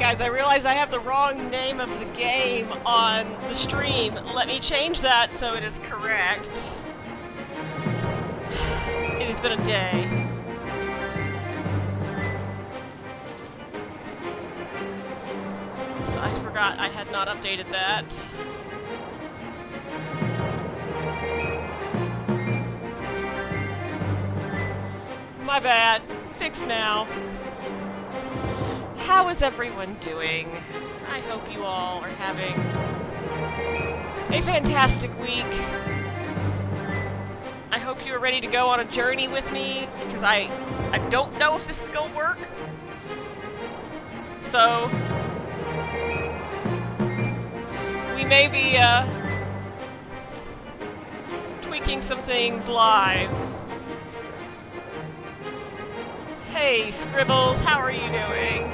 guys, I realize I have the wrong name of the game on the stream. Let me change that so it is correct. It has been a day. So I forgot I had not updated that. My bad. Fix now. How is everyone doing? I hope you all are having a fantastic week. I hope you are ready to go on a journey with me, because I don't know if this is going to work. So, we may be tweaking some things live. Hey, Scribbles, how are you doing?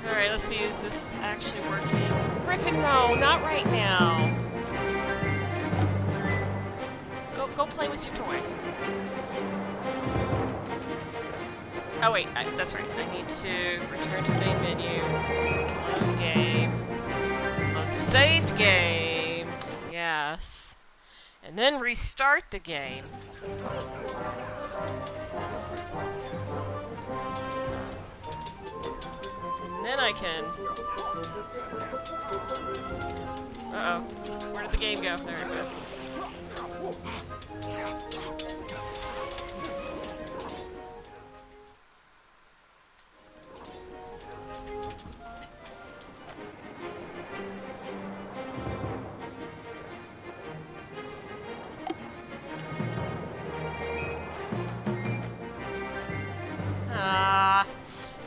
Alright, let's see, is this actually working? Griffin, no, not right now. Go play with your toy. Oh wait, that's right, I need to return to main menu. Load game. Load the saved game. Yes. And then restart the game. And then I can... Uh-oh. Where did the game go? There it goes.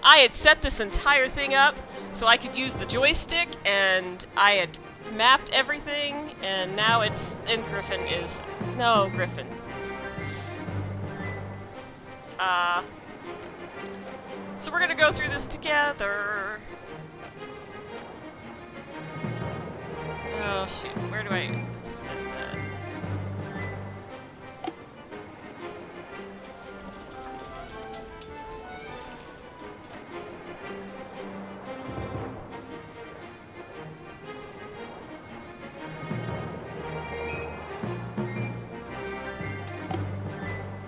I had set this entire thing up so I could use the joystick, and I had mapped everything, and now it's... and Griffin is... No, Griffin. So we're gonna go through this together. Oh shoot, where do I set that?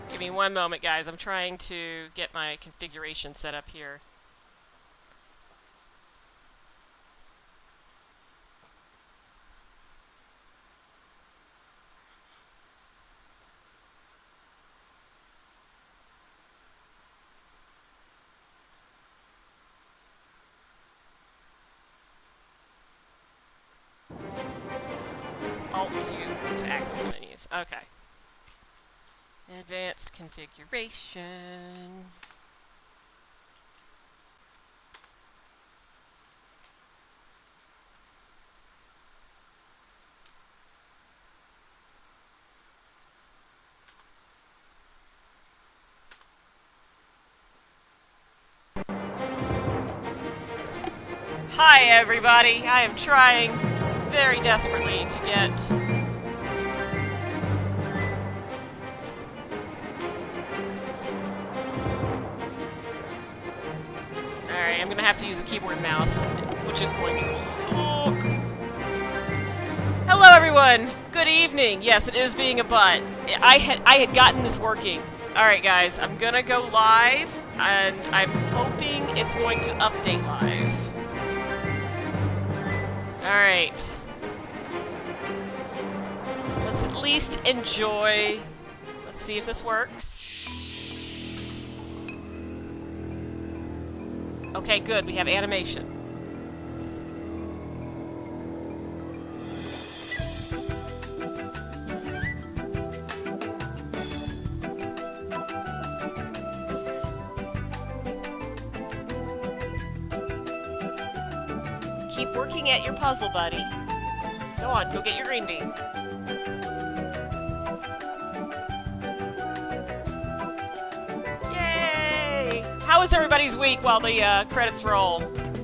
Give me one moment, guys. I'm trying to get my configuration set up here. Alt-U to access the menus. Okay. Advanced configuration. Hi everybody, I am trying very desperately to get Alright, I'm gonna have to use a keyboard and mouse, which is going to suck. Hello everyone! Good evening! Yes, it is being a butt. I had gotten this working. Alright guys, I'm gonna go live, and I'm hoping it's going to update live. Alright. Let's at least enjoy. Let's see if this works. Okay, good. We have animation. Keep working at your puzzle, buddy. Go on, go get your green bean. Yay! How was everybody's week while the credits roll?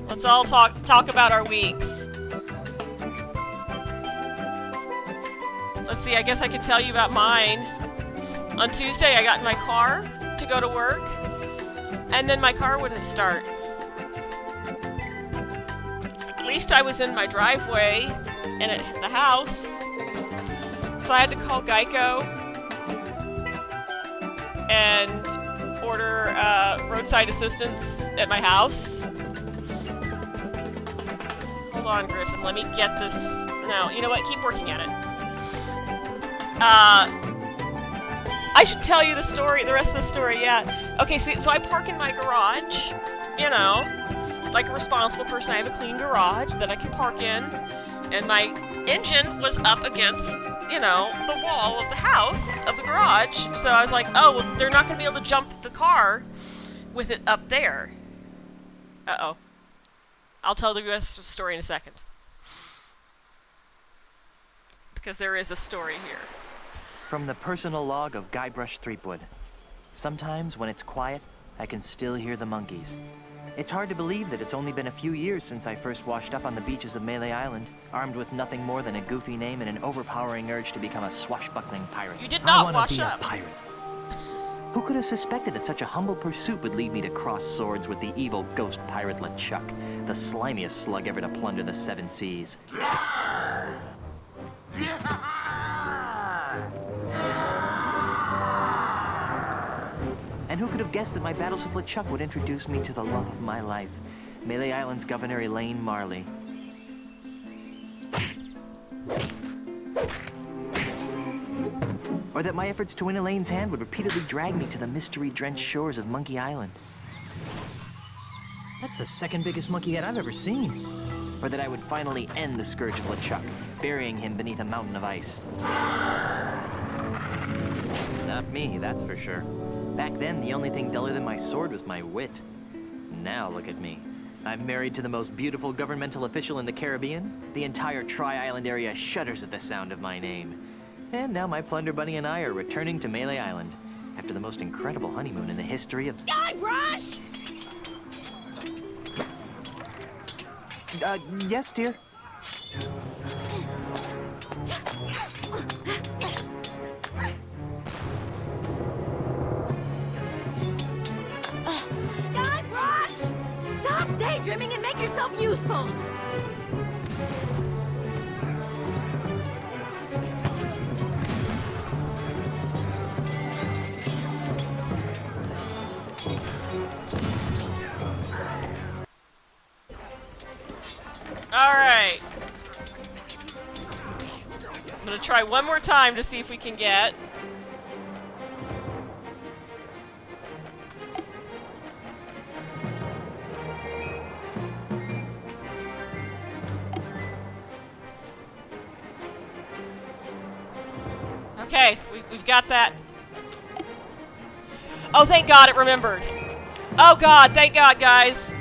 Let's all talk about our weeks. let's see, I guess I could tell you about mine. On Tuesday, I got in my car to go to work, and then my car wouldn't start. At least I was in my driveway and at the house, so I had to call Geico and order roadside assistance at my house. Hold on, Griffin, let me get this. No, you know what? Keep working at it. I should tell you the story, the rest of the story, yeah. Okay, so I park in my garage, you know, like a responsible person. I have a clean garage that I can park in, and my engine was up against, you know, the wall of the house, of the garage, so I was like, oh, well, they're not going to be able to jump the car with it up there. Uh-oh. I'll tell the rest of the story in a second. Because there is a story here. From the personal log of Guybrush Threepwood. Sometimes when it's quiet, I can still hear the monkeys. It's hard to believe that it's only been a few years since I first washed up on the beaches of Melee Island, armed with nothing more than a goofy name and an overpowering urge to become a swashbuckling pirate. You did not wash up. I want to be a pirate. Who could have suspected that such a humble pursuit would lead me to cross swords with the evil ghost pirate LeChuck, the slimiest slug ever to plunder the seven seas? And who could have guessed that my battles with LeChuck would introduce me to the love of my life, Melee Island's Governor Elaine Marley. Or that my efforts to win Elaine's hand would repeatedly drag me to the mystery-drenched shores of Monkey Island. That's the second biggest monkey head I've ever seen. Or that I would finally end the scourge of LeChuck, burying him beneath a mountain of ice. Not me, that's for sure. Back then, the only thing duller than my sword was my wit. Now look at me. I'm married to the most beautiful governmental official in the Caribbean. The entire Tri-Island area shudders at the sound of my name. And now my Plunder Bunny and I are returning to Melee Island after the most incredible honeymoon in the history of... Guybrush! Yes, dear? Guybrush! Stop daydreaming and make yourself useful! Alright. I'm gonna try one more time to see if we can get... Okay, we've got that. Oh, thank God it remembered. Oh God, thank God, guys.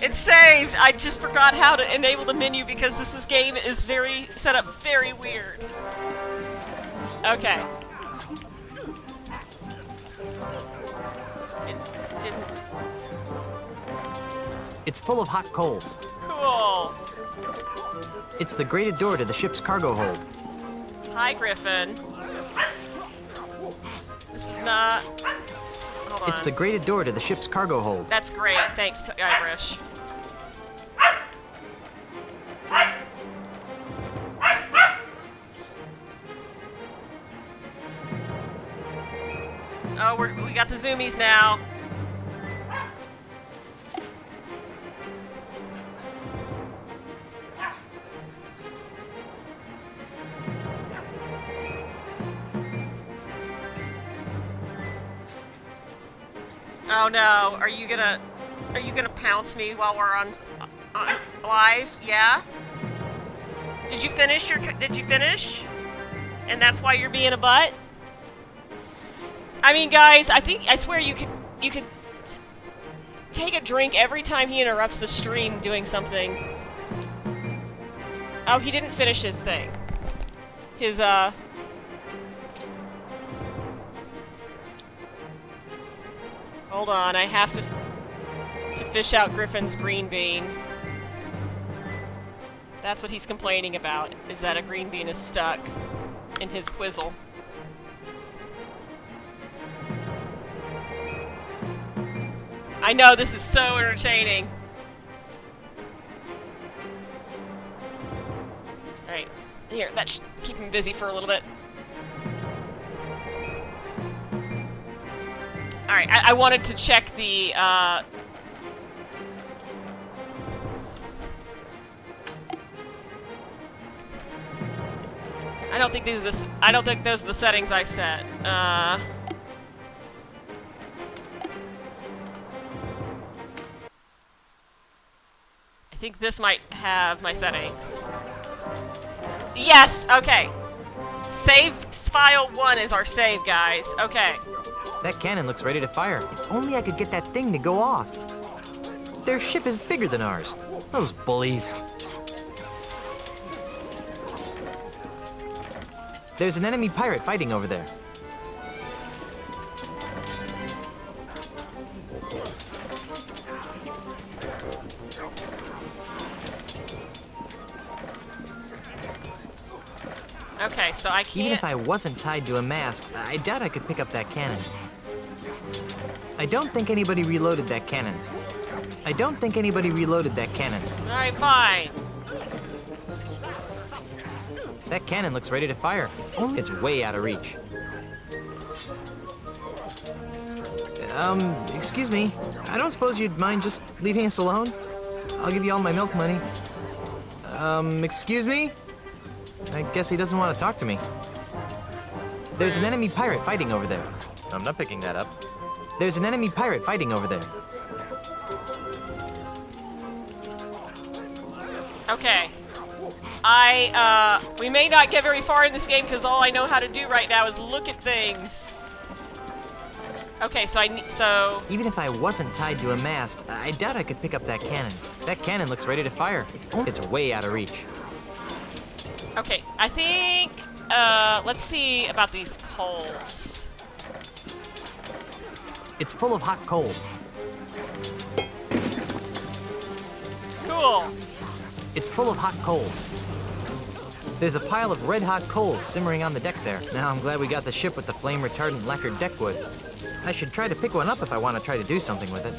It's saved! I just forgot how to enable the menu because this game is set up very weird. Okay. It didn't... It's full of hot coals. Cool. It's the grated door to the ship's cargo hold. Hi, Griffin. This is not... Hold on. It's the grated door to the ship's cargo hold. That's great. Thanks, Guybrush. Oh, we got the zoomies now. Oh no, are you gonna pounce me while we're on live? Yeah? Did you finish? And that's why you're being a butt? I mean, guys, I swear you could take a drink every time he interrupts the stream doing something. Oh, he didn't finish his thing. His, Hold on, I have to fish out Griffin's green bean. That's what he's complaining about, is that a green bean is stuck in his quizzle. I know, this is so entertaining. Alright, here, that should keep him busy for a little bit. Alright, I wanted to check the, I don't think those are the settings I set. I think this might have my settings. Yes! Okay. Save file 1 is our save, guys. Okay. That cannon looks ready to fire. If only I could get that thing to go off. Their ship is bigger than ours. Those bullies. There's an enemy pirate fighting over there. Okay, so I can't... Even if I wasn't tied to a mast, I doubt I could pick up that cannon. I don't think anybody reloaded that cannon. Alright, fine. That cannon looks ready to fire. It's way out of reach. Excuse me. I don't suppose you'd mind just leaving us alone? I'll give you all my milk money. Excuse me? I guess he doesn't want to talk to me. There's an enemy pirate fighting over there. I'm not picking that up. There's an enemy pirate fighting over there. Okay. We may not get very far in this game because all I know how to do right now is look at things. Okay, so Even if I wasn't tied to a mast, I doubt I could pick up that cannon. That cannon looks ready to fire. It's way out of reach. Okay, I think, let's see about these coals. It's full of hot coals. Cool. It's full of hot coals. There's a pile of red-hot coals simmering on the deck there. Now I'm glad we got the ship with the flame-retardant lacquered deck wood. I should try to pick one up if I want to try to do something with it.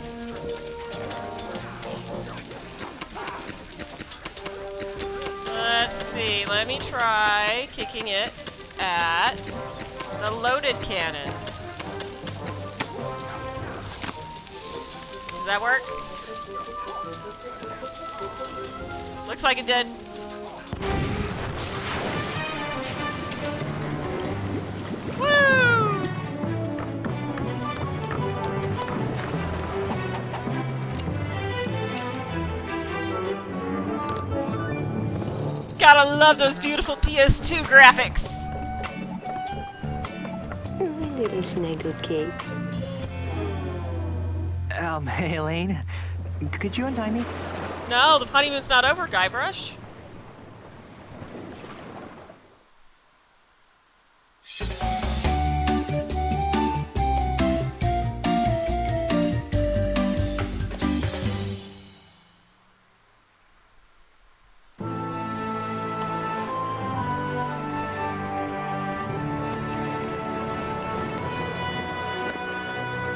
Let's see, let me try kicking it at the loaded cannon. Does that work? Looks like it did. Woo! Gotta love those beautiful PS2 graphics. My little snuggle cakes. Hey, Elaine. Could you untie me? No, the honeymoon's not over, Guybrush.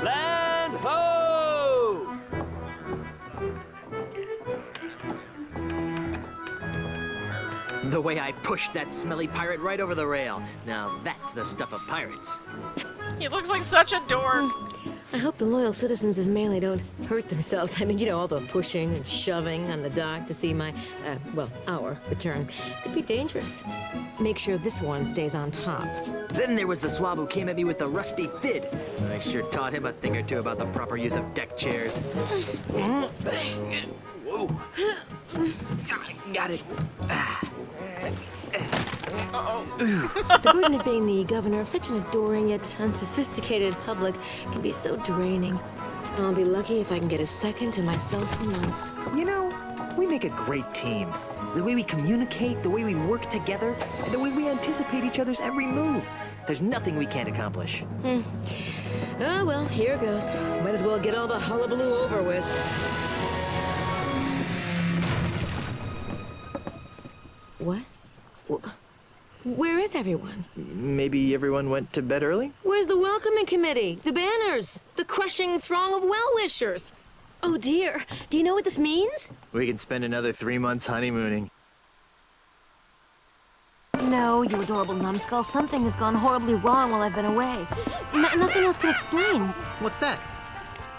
Land ho! The way I pushed that smelly pirate right over the rail. Now that's the stuff of pirates. He looks like such a dork. I hope the loyal citizens of Melee don't hurt themselves. I mean, you know, all the pushing and shoving on the dock to see my, our return. Could be dangerous. Make sure this one stays on top. Then there was the swab who came at me with the rusty fid. I sure taught him a thing or two about the proper use of deck chairs. Whoa. Got it. The burden of being the governor of such an adoring yet unsophisticated public can be so draining. I'll be lucky if I can get a second to myself for once. You know, we make a great team. The way we communicate, the way we work together, the way we anticipate each other's every move. There's nothing we can't accomplish. Oh, well, here goes. Might as well get all the hullabaloo over with. What? Where is everyone? Maybe everyone went to bed early? Where's the welcoming committee? The banners? The crushing throng of well-wishers? Oh dear, do you know what this means? We can spend another 3 months honeymooning. No, you adorable numbskull. Something has gone horribly wrong while I've been away. Nothing else can explain. What's that?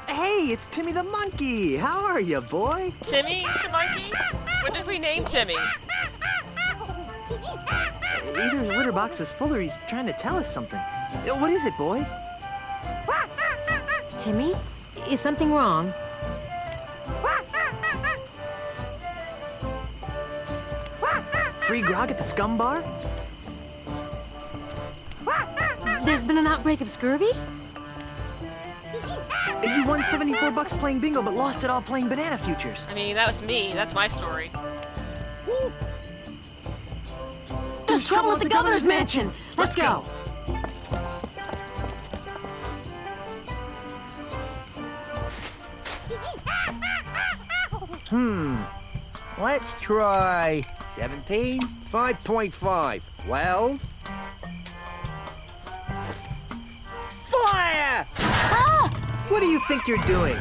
Hey, it's Timmy the monkey! How are you, boy? Timmy the monkey? What did we name Timmy? Either his litter box is full or he's trying to tell us something. What is it, boy? Timmy? Is something wrong? Free grog at the scum bar? There's been an outbreak of scurvy? You won 74 bucks playing bingo, but lost it all playing banana futures. I mean, that was me. That's my story. There's trouble at the governor's mansion! Let's go! Let's try 17, 5.5. Well, fire! What do you think you're doing?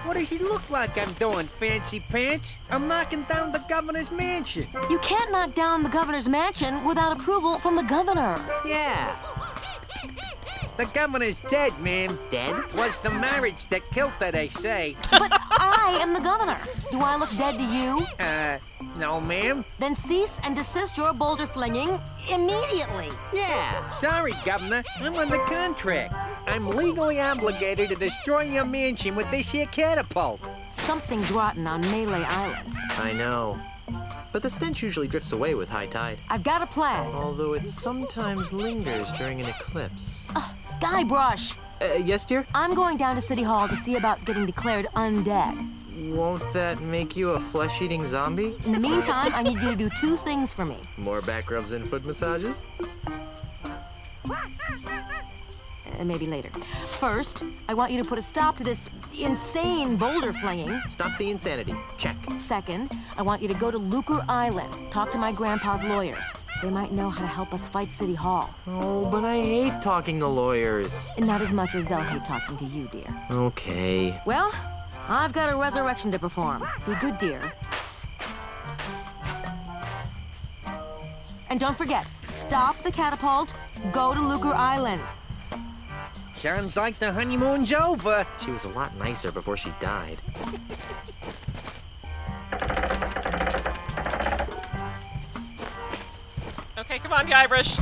What does he look like I'm doing, fancy pants? I'm knocking down the governor's mansion. You can't knock down the governor's mansion without approval from the governor. Yeah. The governor's dead, man. Dead? Was the marriage that killed her, they say. But I am the governor. Do I look dead to you? No, ma'am. Then cease and desist your boulder flinging immediately. Yeah. Sorry, governor. I'm under contract. I'm legally obligated to destroy your mansion with this here catapult. Something's rotten on Melee Island. I know. But the stench usually drifts away with high tide. I've got a plan. Although it sometimes lingers during an eclipse. Guybrush, Yes, dear? I'm going down to City Hall to see about getting declared undead. Won't that make you a flesh-eating zombie? In the meantime, I need you to do 2 things for me. More back rubs and foot massages? Maybe later. First, I want you to put a stop to this insane boulder flinging. Stop the insanity. Check. Second, I want you to go to Lucre Island, talk to my grandpa's lawyers. They might know how to help us fight City Hall. Oh, but I hate talking to lawyers. And not as much as they'll hate talking to you, dear. Okay. Well, I've got a resurrection to perform. Be good, dear. And don't forget, stop the catapult, go to Lucre Island. Sounds like the honeymoon's over. She was a lot nicer before she died. Okay, come on, Guybrush.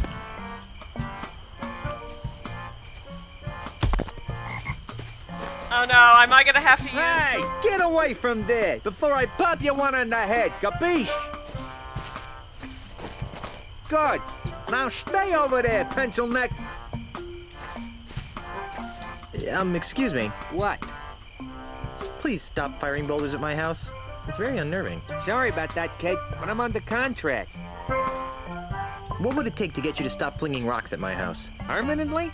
Oh no, am I gonna have to use... Hey, get away from there before I pop you one on the head, capiche? Good. Now stay over there, pencil neck. Excuse me. What? Please stop firing boulders at my house. It's very unnerving. Sorry about that, kid, but I'm under contract. What would it take to get you to stop flinging rocks at my house? Permanently?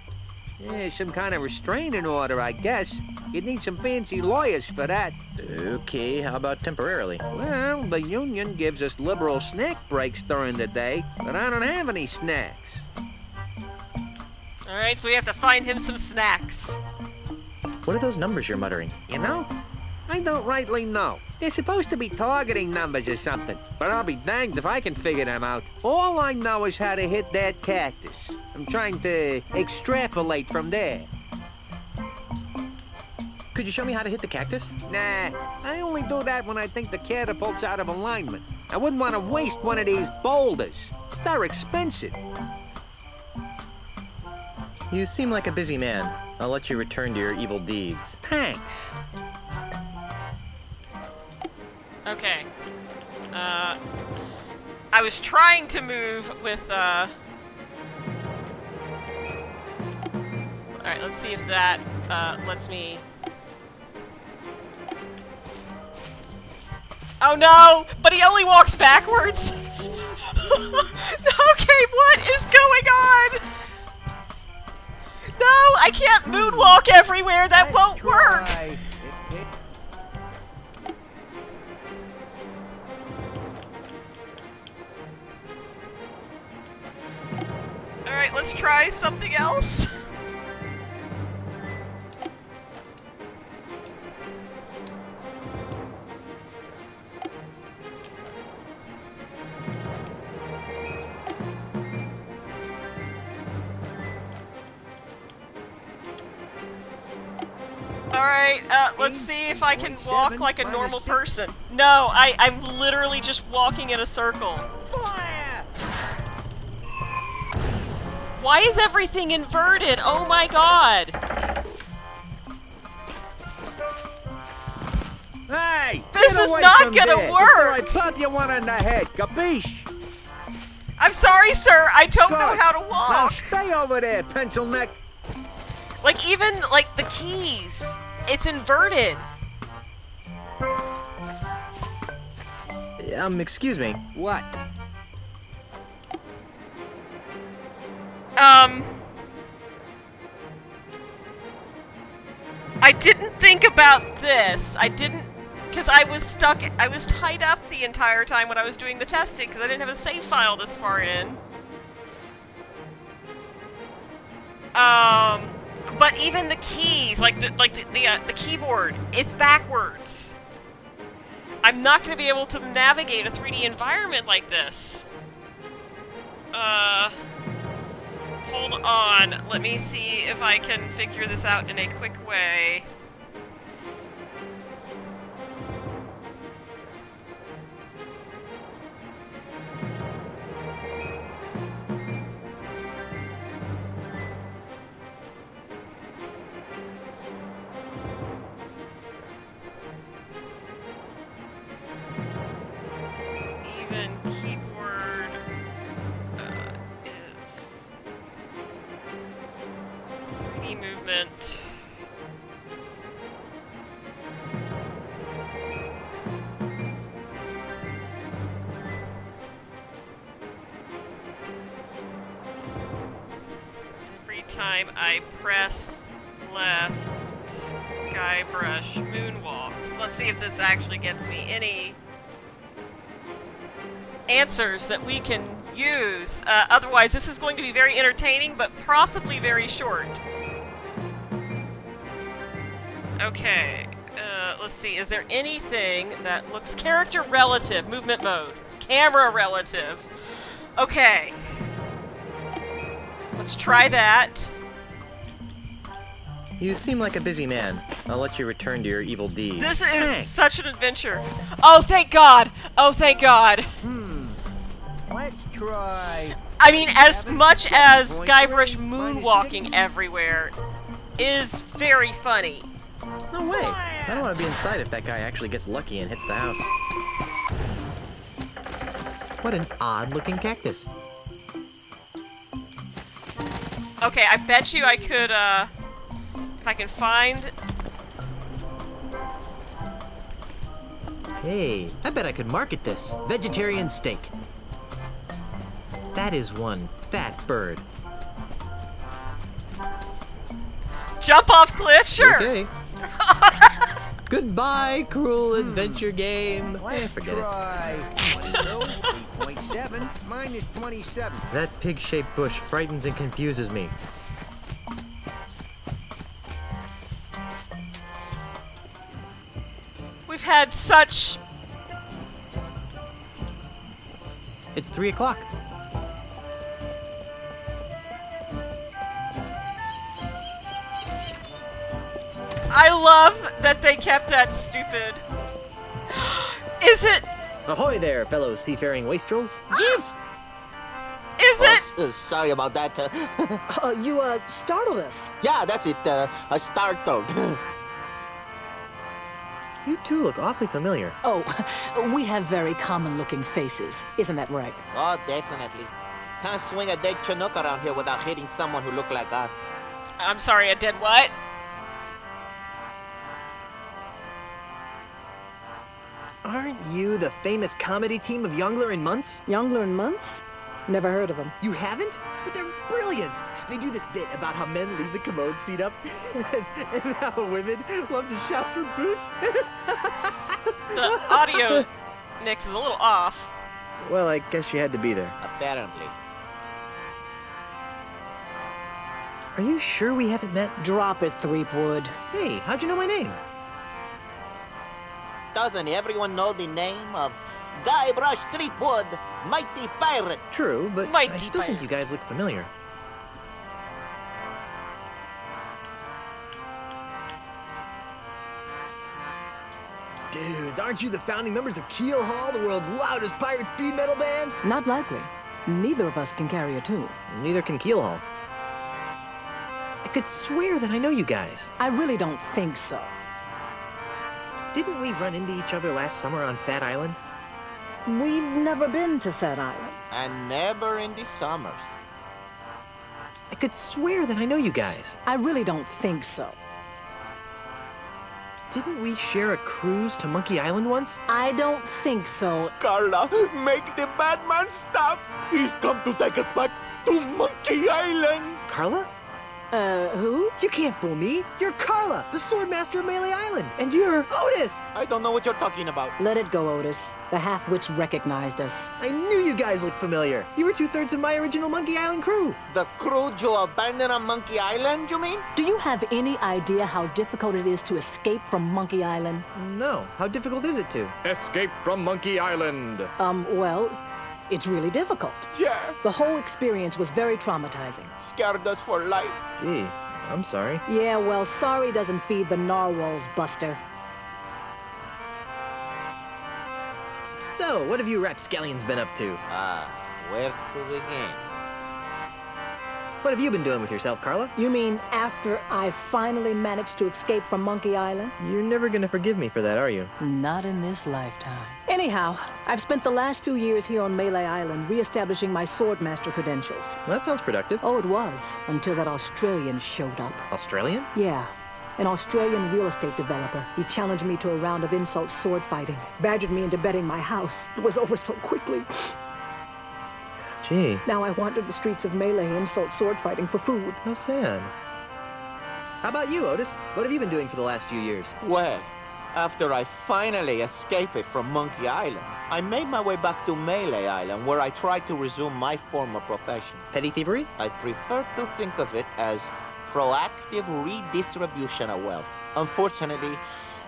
Yeah, some kind of restraining order, I guess. You'd need some fancy lawyers for that. Okay, how about temporarily? Well, the union gives us liberal snack breaks during the day, but I don't have any snacks. Alright, so we have to find him some snacks. What are those numbers you're muttering? You know? I don't rightly know. They're supposed to be targeting numbers or something, but I'll be danged if I can figure them out. All I know is how to hit that cactus. I'm trying to extrapolate from there. Could you show me how to hit the cactus? Nah, I only do that when I think the catapult's out of alignment. I wouldn't want to waste one of these boulders. They're expensive. You seem like a busy man. I'll let you return to your evil deeds. Thanks. Okay. I was trying to move with, Alright, let's see if that, lets me... Oh no! But he only walks backwards! Okay, what is going on? moonwalk everywhere. That won't work. Try. Alright, let's try something else. Alright, let's see if I can walk like a normal person. No, I'm literally just walking in a circle. Fire! Why is everything inverted? Oh my god! Hey! This get is away not from gonna there work. before I pop you one on the head, capiche? I'm sorry, sir, I don't know Good. how to Now walk! stay over there, pencil neck. Like, even, like, the keys, it's inverted. Excuse me. What? I didn't think about this. I didn't, because I was tied up the entire time when I was doing the testing, because I didn't have a save file this far in. But even the keys, like the keyboard, it's backwards. I'm not going to be able to navigate a 3D environment like this. Hold on. Let me see if I can figure this out in a quick way. Even keyboard is 3D movement. Every time I press left, Guybrush moonwalks. Let's see if this actually gets me any answers that we can use. Otherwise, this is going to be very entertaining, but possibly very short. Okay, let's see. Is there anything that looks character relative, movement mode, camera relative? Okay. Let's try that. You seem like a busy man. I'll let you return to your evil deeds. This is such an adventure. Oh, thank God. Oh, thank God. Let's try. I mean, as much as Guybrush moonwalking everywhere is very funny. No way. I don't want to be inside if that guy actually gets lucky and hits the house. What an odd-looking cactus. Okay, I bet you I could, if I can find... Hey, I bet I could market this. Vegetarian steak. That is one fat bird. Jump off cliff? Sure! Okay. Goodbye, cruel adventure game. Forget it. Try. 3.7 minus 27. That pig-shaped bush frightens and confuses me. We've had such... It's 3 o'clock. I love that they kept that stupid. Is it? Ahoy there, fellow seafaring wastrels. Yes! Is it? Sorry about that. You startled us. Yeah, that's it. I startled. You two look awfully familiar. Oh, we have very common-looking faces. Isn't that right? Oh, definitely. Can't swing a dead Chinook around here without hitting someone who look like us. I'm sorry, I did what? Aren't you the famous comedy team of Youngler and Muntz? Youngler and Muntz? Never heard of them. You haven't? But they're brilliant. They do this bit about how men leave the commode seat up and how women love to shop for boots. The audio mix is a little off. Well, I guess you had to be there. Apparently. Are you sure we haven't met? Drop it, Threepwood. Hey, how'd you know my name? Doesn't everyone know the name of Guybrush Threepwood, mighty pirate? True, but Mighty I still think pirate. you guys look familiar. Dudes, aren't you the founding members of Keel Hall, the world's loudest pirate speed metal band? Not likely. Neither of us can carry a tune. Neither can Keel Hall. I could swear that I know you guys. I really don't think so. Didn't we run into each other last summer on Fat Island? We've never been to Fat Island. And never in the summers. I could swear that I know you guys. I really don't think so. Didn't we share a cruise to Monkey Island once? I don't think so. Carla, make the bad man stop. He's come to take us back to Monkey Island. Carla? Who? You can't fool me. You're Carla, the Swordmaster of Melee Island. And you're Otis. I don't know what you're talking about. Let it go, Otis. The half-wits recognized us. I knew you guys looked familiar. You were 2/3 of my original Monkey Island crew. The crew you abandoned on Monkey Island, you mean? Do you have any idea how difficult it is to escape from Monkey Island? No. How difficult is it to? Escape from Monkey Island. Well, it's really difficult. Yeah. The whole experience was very traumatizing. Scared us for life. Gee, I'm sorry. Yeah, well, sorry doesn't feed the narwhals, Buster. So, what have you rapscallions been up to? Where to begin? What have you been doing with yourself, Carla? You mean after I finally managed to escape from Monkey Island? You're never gonna forgive me for that, are you? Not in this lifetime. Anyhow, I've spent the last few years here on Melee Island re-establishing my Swordmaster credentials. That sounds productive. Oh, it was, until that Australian showed up. Australian? Yeah, an Australian real estate developer. He challenged me to a round of insult sword fighting, badgered me into betting my house. It was over so quickly. Gee, Now I wander the streets of Melee insult sword fighting for food. how sad. How about you, Otis? What have you been doing for the last few years? Well, after I finally escaped from Monkey Island, I made my way back to Melee Island, where I tried to resume my former profession. Petty thievery? I prefer to think of it as proactive redistribution of wealth. Unfortunately,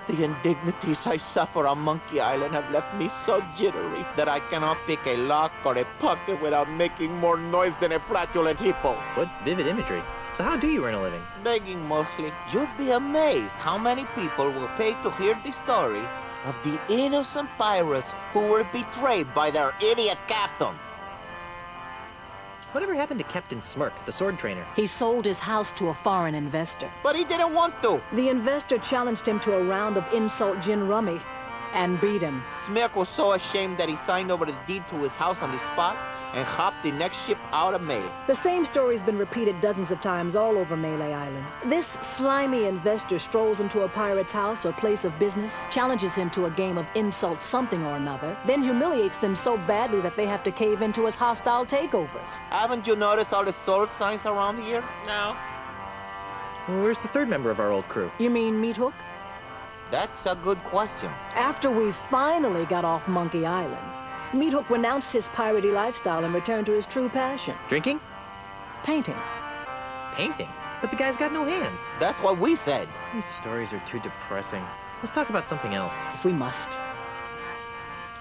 the indignities I suffer on Monkey Island have left me so jittery that I cannot pick a lock or a pocket without making more noise than a flatulent hippo. What vivid imagery. So how do you earn a living? Begging mostly. You'd be amazed how many people will pay to hear the story of the innocent pirates who were betrayed by their idiot captain. Whatever happened to Captain Smirk, the sword trainer? He sold his house to a foreign investor. But he didn't want to. The investor challenged him to a round of insult gin rummy and beat him. Smirk was so ashamed that he signed over the deed to his house on the spot and hopped the next ship out of Melee. The same story's been repeated dozens of times all over Melee Island. This slimy investor strolls into a pirate's house or place of business, challenges him to a game of insult something or another, then humiliates them so badly that they have to cave into his hostile takeovers. Haven't you noticed all the sword signs around here? No. Well, where's the third member of our old crew? You mean Meat Hook? That's a good question. After we finally got off Monkey Island, Meat Hook renounced his piratey lifestyle and returned to his true passion, Drinking? painting. Painting? But the guy's got no hands. That's what we said. These stories are too depressing. Let's talk about something else. If we must.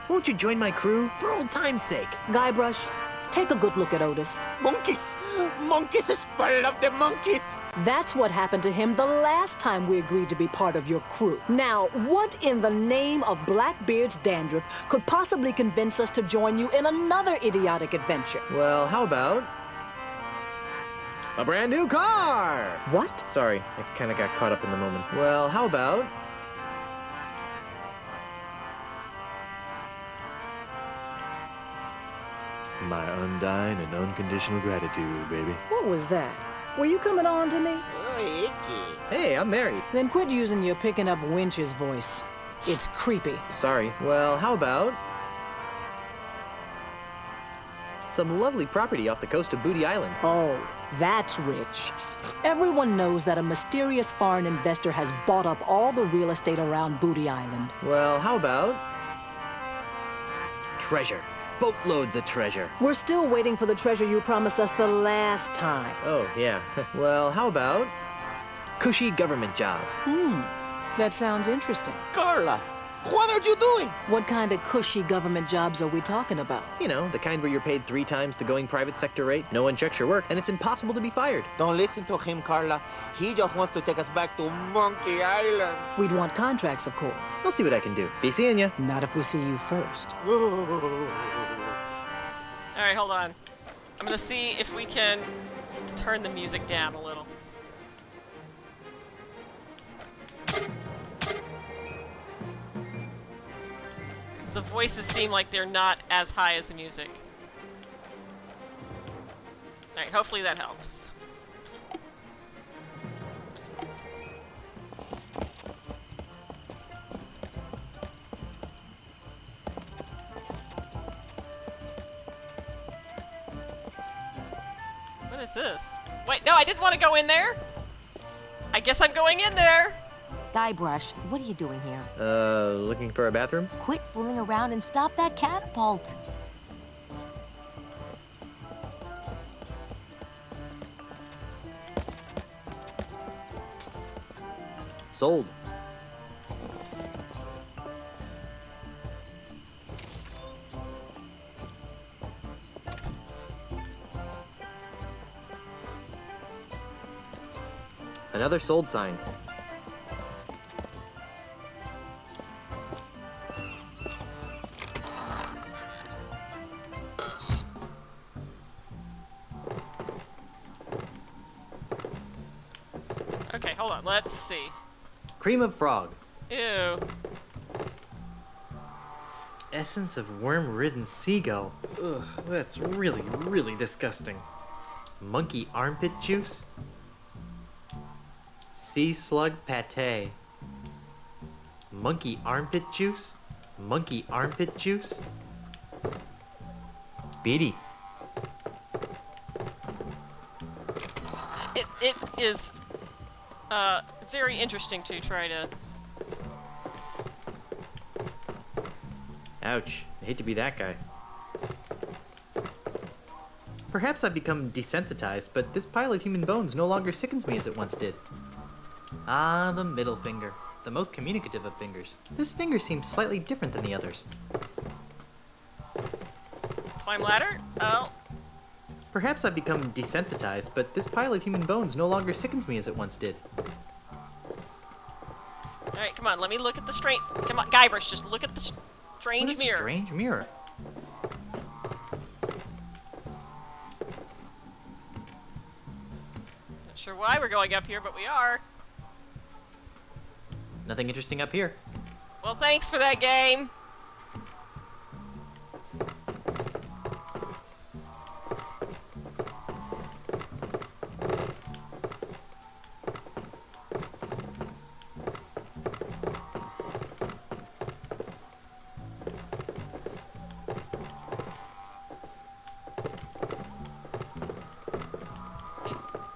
Won't you join my crew? For old time's sake. Guybrush, take a good look at Otis. Monkeys! Monkeys is full of the monkeys! That's what happened to him the last time we agreed to be part of your crew. Now, what in the name of Blackbeard's dandruff could possibly convince us to join you in another idiotic adventure? Well, how about a brand new car? What? Sorry, I kind of got caught up in the moment. Well, how about my undying and unconditional gratitude, baby. What was that? Were you coming on to me? Oh, icky. Hey, I'm married. Then quit using your picking up winch's voice. It's creepy. Sorry. Well, how about some lovely property off the coast of Booty Island. Oh, that's rich. Everyone knows that a mysterious foreign investor has bought up all the real estate around Booty Island. Well, how about... treasure. Boatloads of treasure. We're still waiting for the treasure you promised us the last time. Oh, yeah. Well, how about... cushy government jobs? That sounds interesting. Carla, what are you doing? What kind of cushy government jobs are we talking about? You know, the kind where you're paid 3 times the going private sector rate, no one checks your work, and it's impossible to be fired. Don't listen to him, Carla. He just wants to take us back to Monkey Island. We'd want contracts, of course. I'll see what I can do. Be seeing ya. Not if we see you first. Alright, hold on. I'm gonna see if we can turn the music down a little. Because the voices seem like they're not as high as the music. Alright, hopefully that helps. What is this? Wait, no, I didn't want to go in there! I guess I'm going in there! Guybrush, what are you doing here? Looking for a bathroom? Quit fooling around and stop that catapult. Sold. Another sold sign. Okay, hold on, let's see. Cream of frog. Ew. Essence of worm-ridden seagull. Ugh, that's really, really disgusting. Monkey armpit juice? Sea slug pate. Monkey armpit juice? Monkey armpit juice? Beady. It is very interesting to try to. Ouch. I hate to be that guy. Perhaps I've become desensitized, but this pile of human bones no longer sickens me as it once did. Ah, the middle finger. The most communicative of fingers. This finger seems slightly different than the others. Climb ladder? Oh. Perhaps I've become desensitized, but this pile of human bones no longer sickens me as it once did. Alright, come on, let me look at the strange. Come on, Guybrush, just look at the strange What a mirror. strange mirror. Not sure why we're going up here, but we are. Nothing interesting up here. Well, thanks for that game.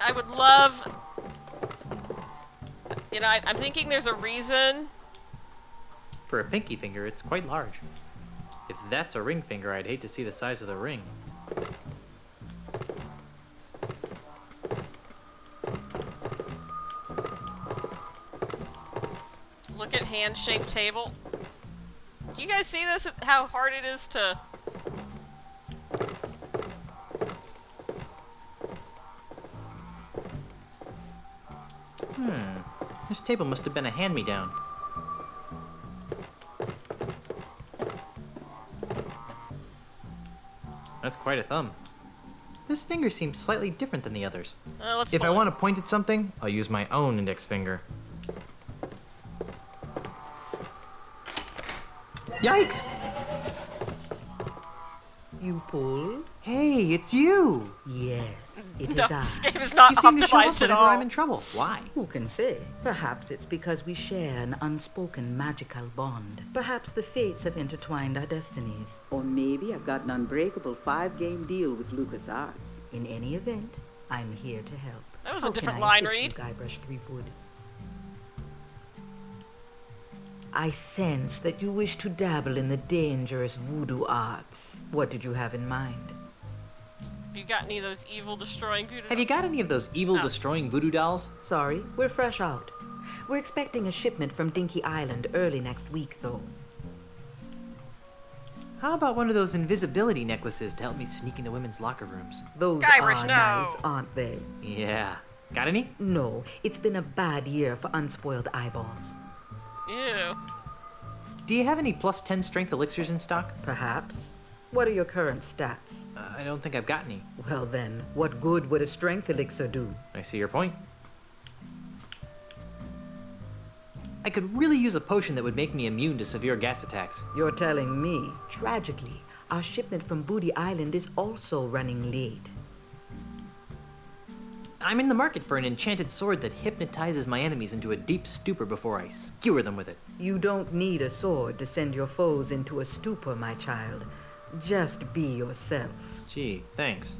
I would love, you know, I'm thinking there's a reason. For a pinky finger, it's quite large. If that's a ring finger, I'd hate to see the size of the ring. Look at hand-shaped table. Do you guys see this? How hard it is to... This table must have been a hand-me-down. That's quite a thumb. This finger seems slightly different than the others. let's If I pull it. want to point at something, I'll use my own index finger. Yikes! You pulled? Hey, it's you! Yes, it No, is I. this game is not You seem to show up optimized at whenever all. I'm in trouble. Why? Who can say? Perhaps it's because we share an unspoken magical bond. Perhaps the fates have intertwined our destinies. Or maybe I've got an unbreakable 5-game deal with LucasArts. In any event, I'm here to help. That was a How different can I line assist read. you, Guybrush Threepwood? I sense that you wish to dabble in the dangerous voodoo arts. What did you have in mind? You got any of those evil destroying voodoo? Have you got any of those evil destroying voodoo dolls? Sorry, we're fresh out. We're expecting a shipment from Dinky Island early next week, though. How about one of those invisibility necklaces to help me sneak into women's locker rooms? Those Guybrush, are no. nice, aren't they? Yeah. Got any? No, it's been a bad year for unspoiled eyeballs. Ew. Do you have any plus 10 strength elixirs in stock? Perhaps. What are your current stats? I don't think I've got any. Well then, what good would a strength elixir do? I see your point. I could really use a potion that would make me immune to severe gas attacks. You're telling me. Tragically, our shipment from Booty Island is also running late. I'm in the market for an enchanted sword that hypnotizes my enemies into a deep stupor before I skewer them with it. You don't need a sword to send your foes into a stupor, my child. Just be yourself. Gee, thanks.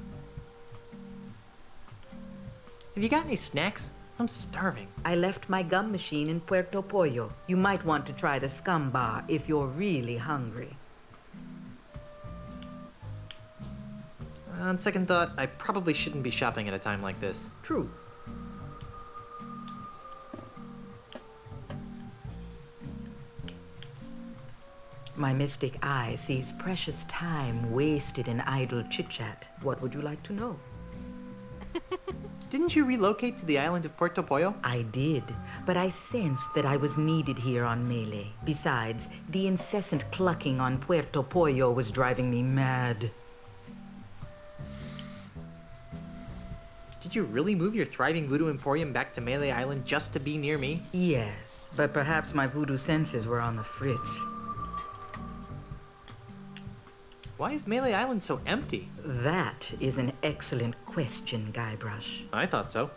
Have you got any snacks? I'm starving. I left my gum machine in Puerto Pollo. You might want to try the Scum Bar if you're really hungry. On second thought, I probably shouldn't be shopping at a time like this. True. My mystic eye sees precious time wasted in idle chit-chat. What would you like to know? Didn't you relocate to the island of Puerto Pollo? I did, but I sensed that I was needed here on Melee. Besides, the incessant clucking on Puerto Pollo was driving me mad. Did you really move your thriving voodoo emporium back to Melee Island just to be near me? Yes, but perhaps my voodoo senses were on the fritz. Why is Melee Island so empty? That is an excellent question, Guybrush. I thought so.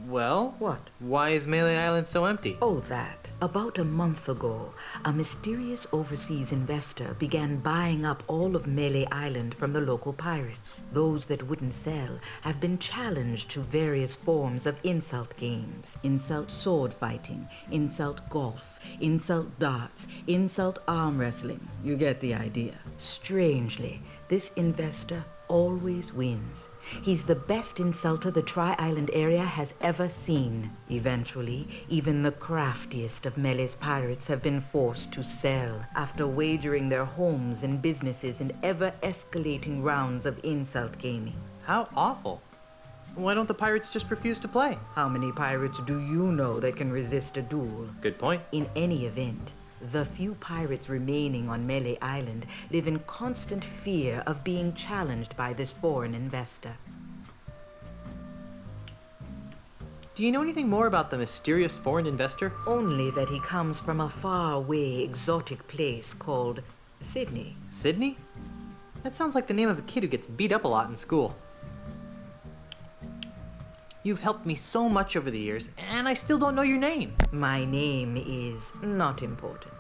Well? What? Why is Melee Island so empty? Oh, that. About a month ago, a mysterious overseas investor began buying up all of Melee Island from the local pirates. Those that wouldn't sell have been challenged to various forms of insult games. Insult sword fighting, insult golf, insult darts, insult arm wrestling. You get the idea. Strangely, this investor always wins. He's the best insulter the Tri-Island area has ever seen. Eventually, even the craftiest of Melee's pirates have been forced to sell after wagering their homes and businesses in ever-escalating rounds of insult gaming. How awful. Why don't the pirates just refuse to play? How many pirates do you know that can resist a duel? Good point. In any event, the few pirates remaining on Melee Island live in constant fear of being challenged by this foreign investor. Do you know anything more about the mysterious foreign investor? Only that he comes from a faraway exotic place called Sydney. Sydney? That sounds like the name of a kid who gets beat up a lot in school. You've helped me so much over the years, and I still don't know your name. My name is not important.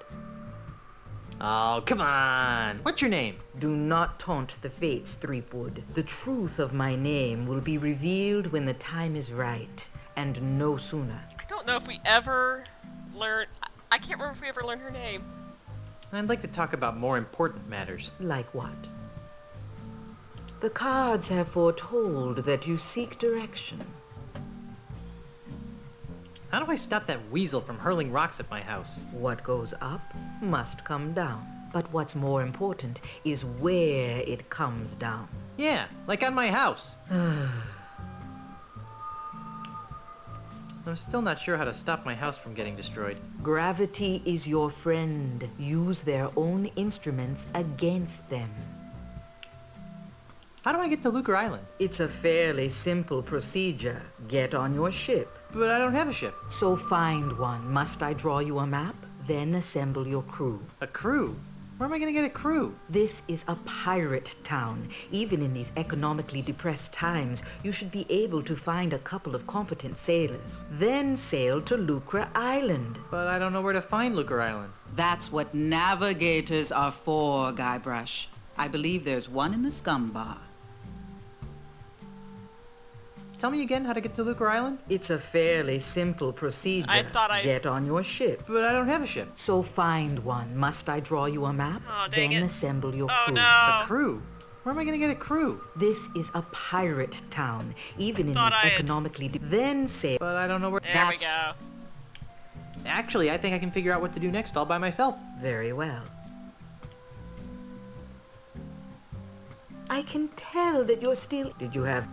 Oh, come on. What's your name? Do not taunt the fates, Threepwood. The truth of my name will be revealed when the time is right, and no sooner. I don't know if we ever learned... I can't remember if we ever learned her name. I'd like to talk about more important matters. Like what? The cards have foretold that you seek direction. How do I stop that weasel from hurling rocks at my house? What goes up must come down. But what's more important is where it comes down. Yeah, like on my house. I'm still not sure how to stop my house from getting destroyed. Gravity is your friend. Use their own instruments against them. How do I get to Lucre Island? It's a fairly simple procedure. Get on your ship. But I don't have a ship. So find one. Must I draw you a map? Then assemble your crew. A crew? Where am I gonna get a crew? This is a pirate town. Even in these economically depressed times, you should be able to find a couple of competent sailors. Then sail to Lucre Island. But I don't know where to find Lucre Island. That's what navigators are for, Guybrush. I believe there's one in the scum bar. Tell me again how to get to Lucre Island? It's a fairly simple procedure. I thought I- Get on your ship. But I don't have a ship. So find one. Must I draw you a map? Oh, dang Then it. assemble your Oh, crew. no. A crew? Where am I gonna get a crew? This is a pirate town. Even in Thought these I had- economically then sail. But I don't know where. There we go. Actually, I think I can figure out what to do next all by myself. Very well. I can tell that you're still... Did you have...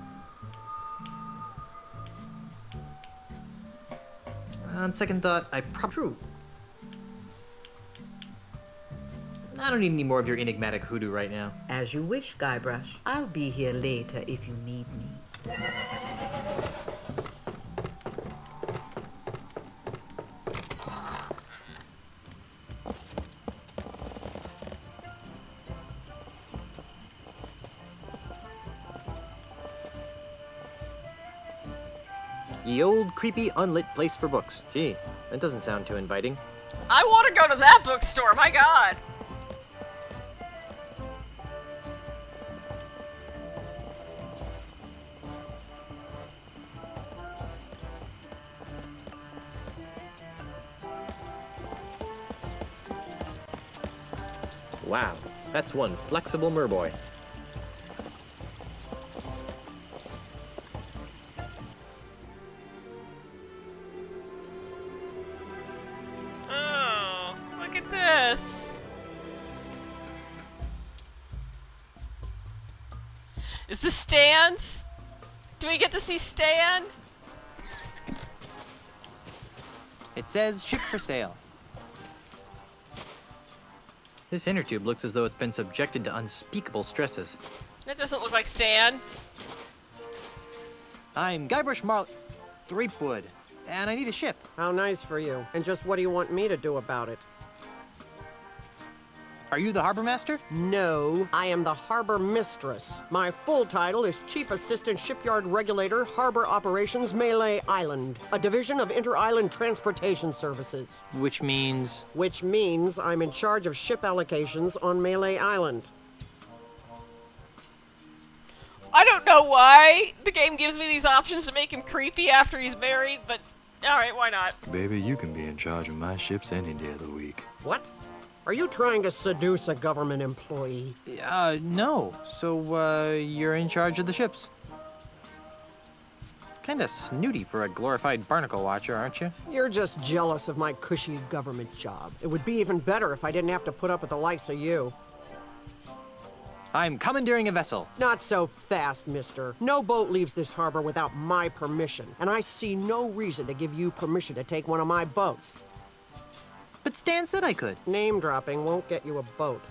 On second thought, I True. I don't need any more of your enigmatic hoodoo right now. As you wish, Guybrush. I'll be here later if you need me. Ye old, creepy, unlit place for books. Gee, that doesn't sound too inviting. I want to go to that bookstore, my god! Wow, that's one flexible merboy. Oh, look at this! Is this Stan's? Do we get to see Stan? It says ship for sale. This inner tube looks as though it's been subjected to unspeakable stresses. That doesn't look like Stan. I'm Guybrush Threepwood, and I need a ship. How nice for you. And just what do you want me to do about it? Are you the harbor master? No, I am the Harbor Mistress. My full title is Chief Assistant Shipyard Regulator, Harbor Operations, Melee Island, a division of Inter-Island Transportation Services. Which means... Which means I'm in charge of ship allocations on Melee Island. I don't know why the game gives me these options to make him creepy after he's married, but alright, why not? Baby, you can be in charge of my ships any day of the week. What? Are you trying to seduce a government employee? No. So, you're in charge of the ships. Kinda snooty for a glorified barnacle watcher, aren't you? You're just jealous of my cushy government job. It would be even better if I didn't have to put up with the likes of you. I'm commandeering a vessel. Not so fast, mister. No boat leaves this harbor without my permission, and I see no reason to give you permission to take one of my boats. But Stan said I could. Name dropping won't get you a boat.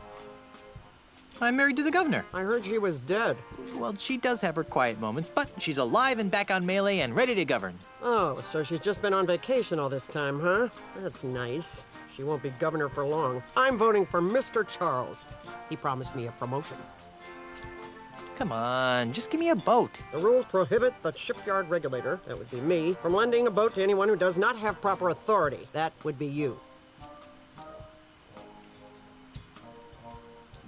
I'm married to the governor. I heard she was dead. Well, she does have her quiet moments, but she's alive and back on Melee and ready to govern. Oh, so she's just been on vacation all this time, huh? That's nice. She won't be governor for long. I'm voting for Mr. Charles. He promised me a promotion. Come on, just give me a boat. The rules prohibit the shipyard regulator, that would be me, from lending a boat to anyone who does not have proper authority. That would be you.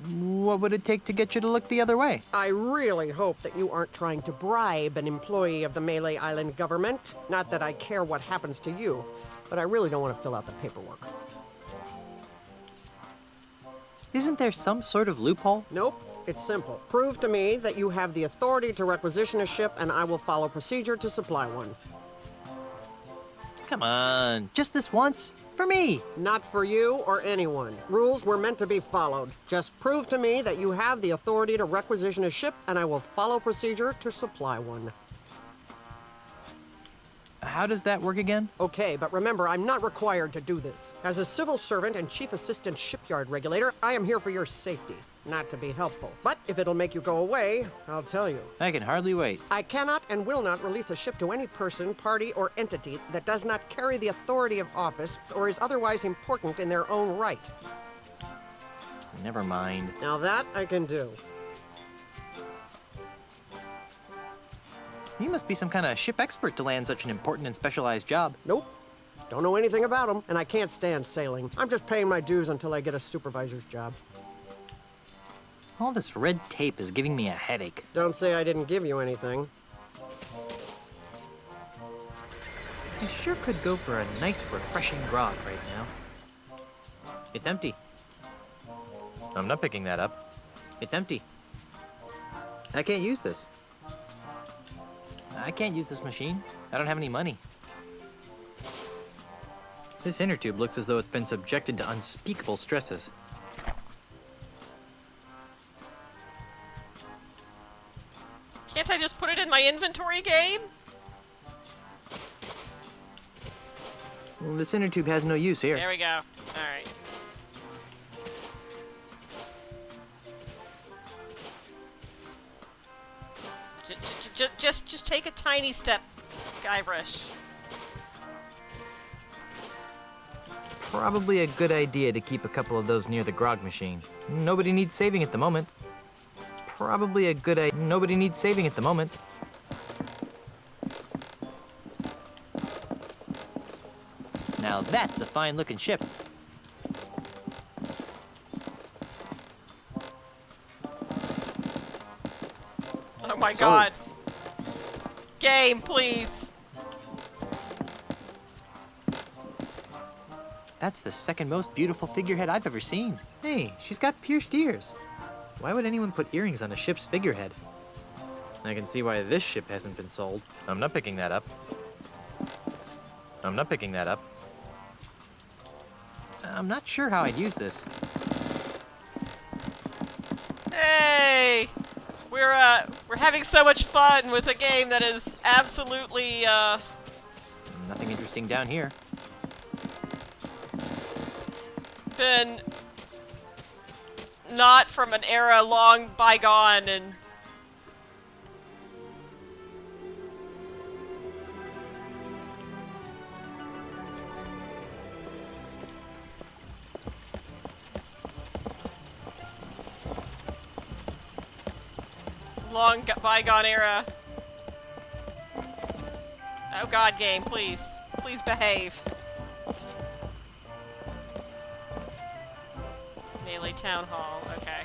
What would it take to get you to look the other way? I really hope that you aren't trying to bribe an employee of the Melee Island government. Not that I care what happens to you, but I really don't want to fill out the paperwork. Isn't there some sort of loophole? Nope. It's simple. Prove to me that you have the authority to requisition a ship, and I will follow procedure to supply one. Come on, just this once? For me! Not for you or anyone. Rules were meant to be followed. Just prove to me that you have the authority to requisition a ship, and I will follow procedure to supply one. How does that work again? Okay, but remember, I'm not required to do this. As a civil servant and chief assistant shipyard regulator, I am here for your safety, not to be helpful. But if it'll make you go away, I'll tell you. I can hardly wait. I cannot and will not release a ship to any person, party, or entity that does not carry the authority of office or is otherwise important in their own right. Never mind. Now that I can do. You must be some kind of ship expert to land such an important and specialized job. Nope. Don't know anything about them, and I can't stand sailing. I'm just paying my dues until I get a supervisor's job. All this red tape is giving me a headache. Don't say I didn't give you anything. I sure could go for a nice, refreshing grog right now. It's empty. I'm not picking that up. It's empty. I can't use this. I can't use this machine. I don't have any money. This inner tube looks as though it's been subjected to unspeakable stresses. Can't I just put it in my inventory, game? Well, this inner tube has no use here. There we go. Alright. Just take a tiny step, Guybrush. Probably a good idea to keep a couple of those near the grog machine. Nobody needs saving at the moment. Probably a good idea. Nobody needs saving at the moment. Now that's a fine-looking ship. Oh my god. Game, please. That's the second most beautiful figurehead I've ever seen. Hey, she's got pierced ears. Why would anyone put earrings on a ship's figurehead? I can see why this ship hasn't been sold. I'm not picking that up. I'm not picking that up. I'm not sure how I'd use this. Hey! We're having so much fun with a game that is absolutely, Nothing interesting down here. been not from an era long bygone and long bygone era. Oh god, game, please. Please behave. Melee Town Hall, okay.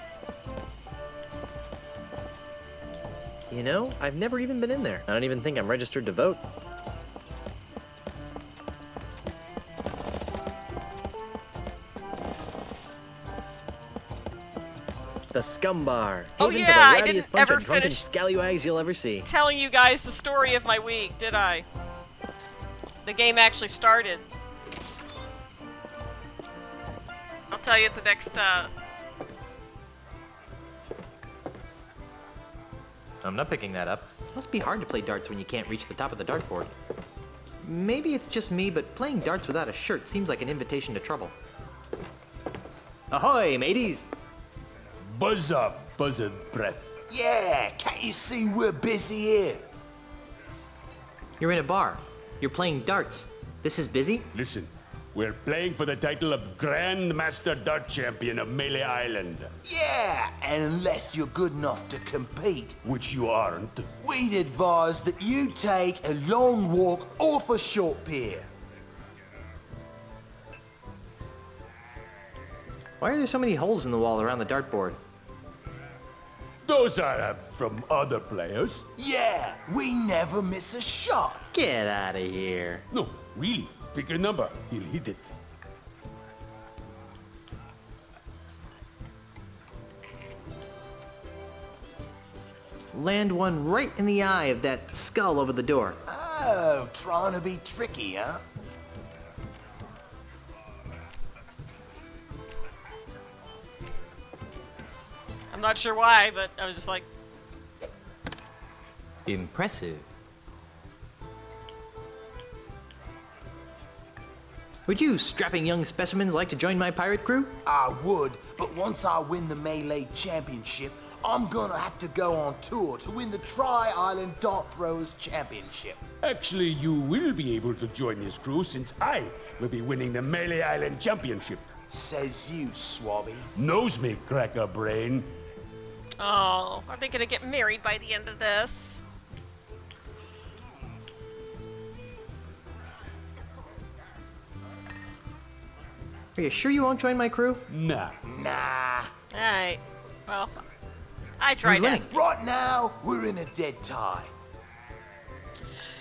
You know, I've never even been in there. I don't even think I'm registered to vote. The Scum Bar. Oh Haven yeah, for I the didn't rowdiest bunch ever of drunken finish scallywags you'll ever see. telling you guys the story of my week, did I? The game actually started. I'll tell you at the next, I'm not picking that up. Must be hard to play darts when you can't reach the top of the dartboard. Maybe it's just me, but playing darts without a shirt seems like an invitation to trouble. Ahoy, mateys! Buzz off, buzzard breath. Yeah, can't you see we're busy here? You're in a bar. You're playing darts. This is busy? Listen, we're playing for the title of Grand Master Dart Champion of Melee Island. Yeah, and unless you're good enough to compete, which you aren't, we'd advise that you take a long walk off a short pier. Why are there so many holes in the wall around the dartboard? Those are from other players. Yeah, we never miss a shot. Get out of here. No, really. Pick a number. He'll hit it. Land one right in the eye of that skull over the door. Oh, trying to be tricky, huh? I'm not sure why, but I was just like... Impressive. Would you strapping young specimens like to join my pirate crew? I would, but once I win the Melee Championship, I'm gonna have to go on tour to win the Tri-Island Dart Throwers Championship. Actually, you will be able to join this crew since I will be winning the Melee Island Championship. Says you, Swabby. Knows me, cracker brain. Oh, are they gonna get married by the end of this? Are you sure you won't join my crew? Nah. Nah. Alright. Well, I tried winning? asking. Right now, we're in a dead tie.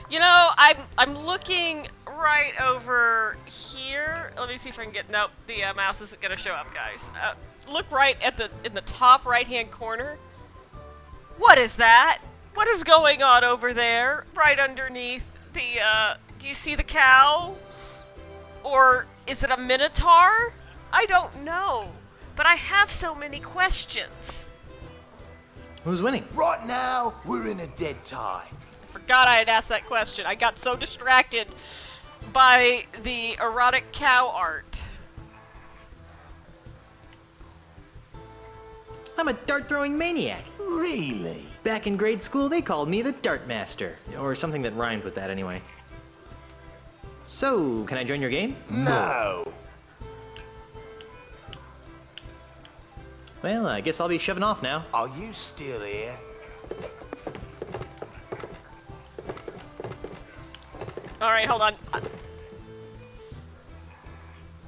You know, I'm looking right over here. Let me see if I can get. Nope, the mouse isn't gonna show up, guys. Look right at in the top right-hand corner. What is that? What is going on over there? Right underneath the. Do you see the cow? Or is it a minotaur? I don't know, but I have so many questions. Who's winning? Right now, we're in a dead tie. Forgot I had asked that question. I got so distracted by the erotic cow art. I'm a dart-throwing maniac. Really? Back in grade school, they called me the Dart Master. Or something that rhymed with that anyway. So, can I join your game? No. Well, I guess I'll be shoving off now. Are you still here? Alright, hold on.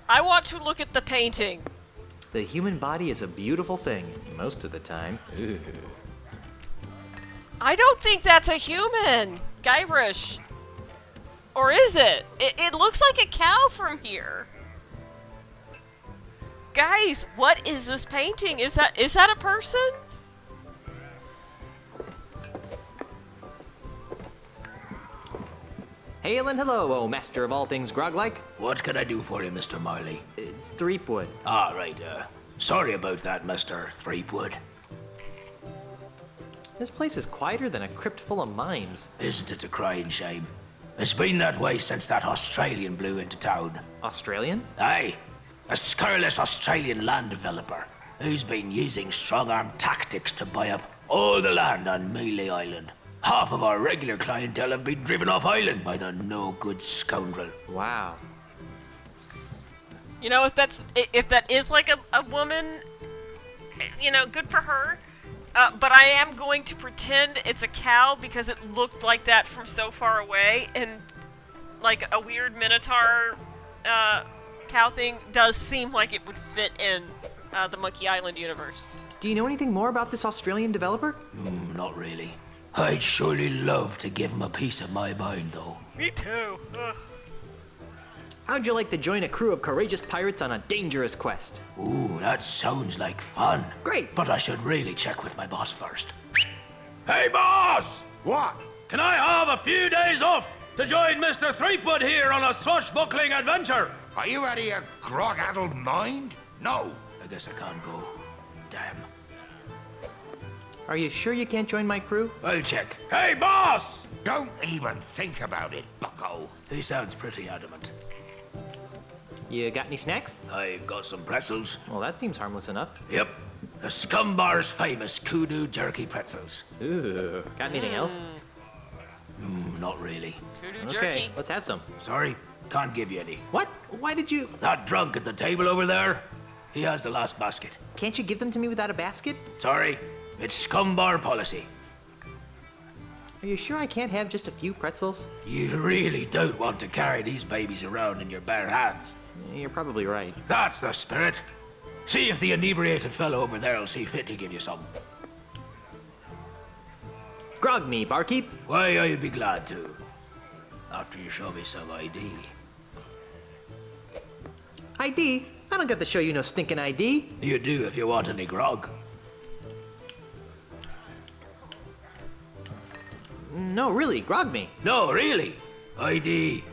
I want to look at the painting. The human body is a beautiful thing, most of the time. Ooh. I don't think that's a human, Guybrush. Or is it? It looks like a cow from here. Guys, what is this painting? Is that a person? Hail and hello, oh master of all things grog-like. What can I do for you, Mr. Marley? Threepwood. Ah, right, sorry about that, Mr. Threepwood. This place is quieter than a crypt full of mimes. Isn't it a crying shame? It's been that way since that Australian blew into town. Australian? Aye. A scurrilous Australian land developer who's been using strong-arm tactics to buy up all the land on Mealy Island. Half of our regular clientele have been driven off island by the no-good scoundrel. Wow. You know, if that is like a woman, you know, good for her. But I am going to pretend it's a cow because it looked like that from so far away, and like a weird minotaur cow thing does seem like it would fit in the Monkey Island universe. Do you know anything more about this Australian developer? Not really. I'd surely love to give him a piece of my mind, though. Me too. Ugh. How'd you like to join a crew of courageous pirates on a dangerous quest? Ooh, that sounds like fun. Great. But I should really check with my boss first. Hey, boss! What? Can I have a few days off to join Mr. Threepwood here on a swashbuckling adventure? Are you out of your grog-addled mind? No. I guess I can't go. Damn. Are you sure you can't join my crew? I'll check. Hey, boss! Don't even think about it, bucko. He sounds pretty adamant. You got any snacks? I've got some pretzels. Well, that seems harmless enough. Yep. The Scumbar's famous kudu jerky pretzels. Ooh. Got anything else? Not really. Kudu Okay, jerky. let's have some. Sorry, can't give you any. What? Why did you... That drunk at the table over there, he has the last basket. Can't you give them to me without a basket? Sorry, it's Scumbar policy. Are you sure I can't have just a few pretzels? You really don't want to carry these babies around in your bare hands. You're probably right. That's the spirit. See if the inebriated fellow over there will see fit to give you some. Grog me, barkeep. Why, I'd be glad to. After you show me some ID. ID? I don't got to show you no stinking ID. You do if you want any grog. No, really, grog me. No, really. ID.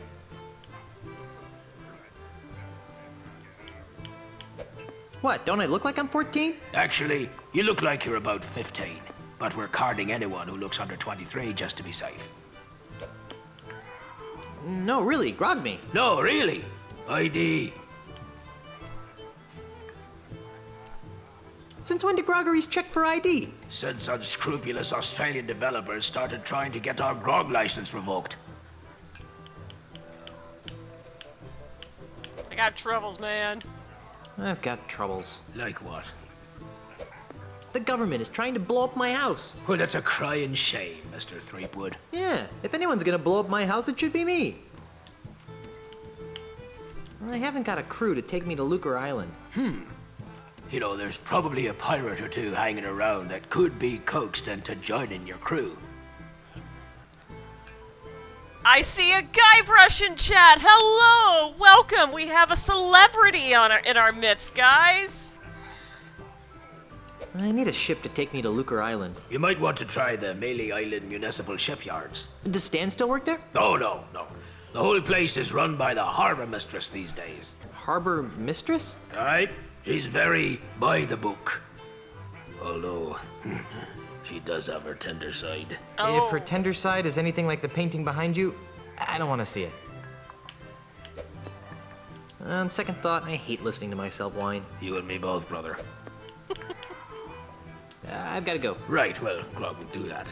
What, don't I look like I'm 14? Actually, you look like you're about 15. But we're carding anyone who looks under 23 just to be safe. No, really, grog me. No, really. ID. Since when do groggeries check for ID? Since unscrupulous Australian developers started trying to get our grog license revoked. I got troubles, man. I've got troubles. Like what? The government is trying to blow up my house. Well, that's a crying shame, Mr. Threepwood. Yeah, if anyone's gonna blow up my house, it should be me. I haven't got a crew to take me to Lucre Island. You know, there's probably a pirate or two hanging around that could be coaxed into joining your crew. I see a Guybrush in chat. Hello, welcome. We have a celebrity in our midst, guys. I need a ship to take me to Lucre Island. You might want to try the Melee Island Municipal Shipyards. Does Stan still work there? Oh, no. The whole place is run by the harbor mistress these days. Harbor mistress? Alright, she's very by the book. Although, she does have her tender side. Oh. If her tender side is anything like the painting behind you, I don't want to see it. On second thought, I hate listening to myself whine. You and me both, brother. I've got to go. Right, well, Grog will do that.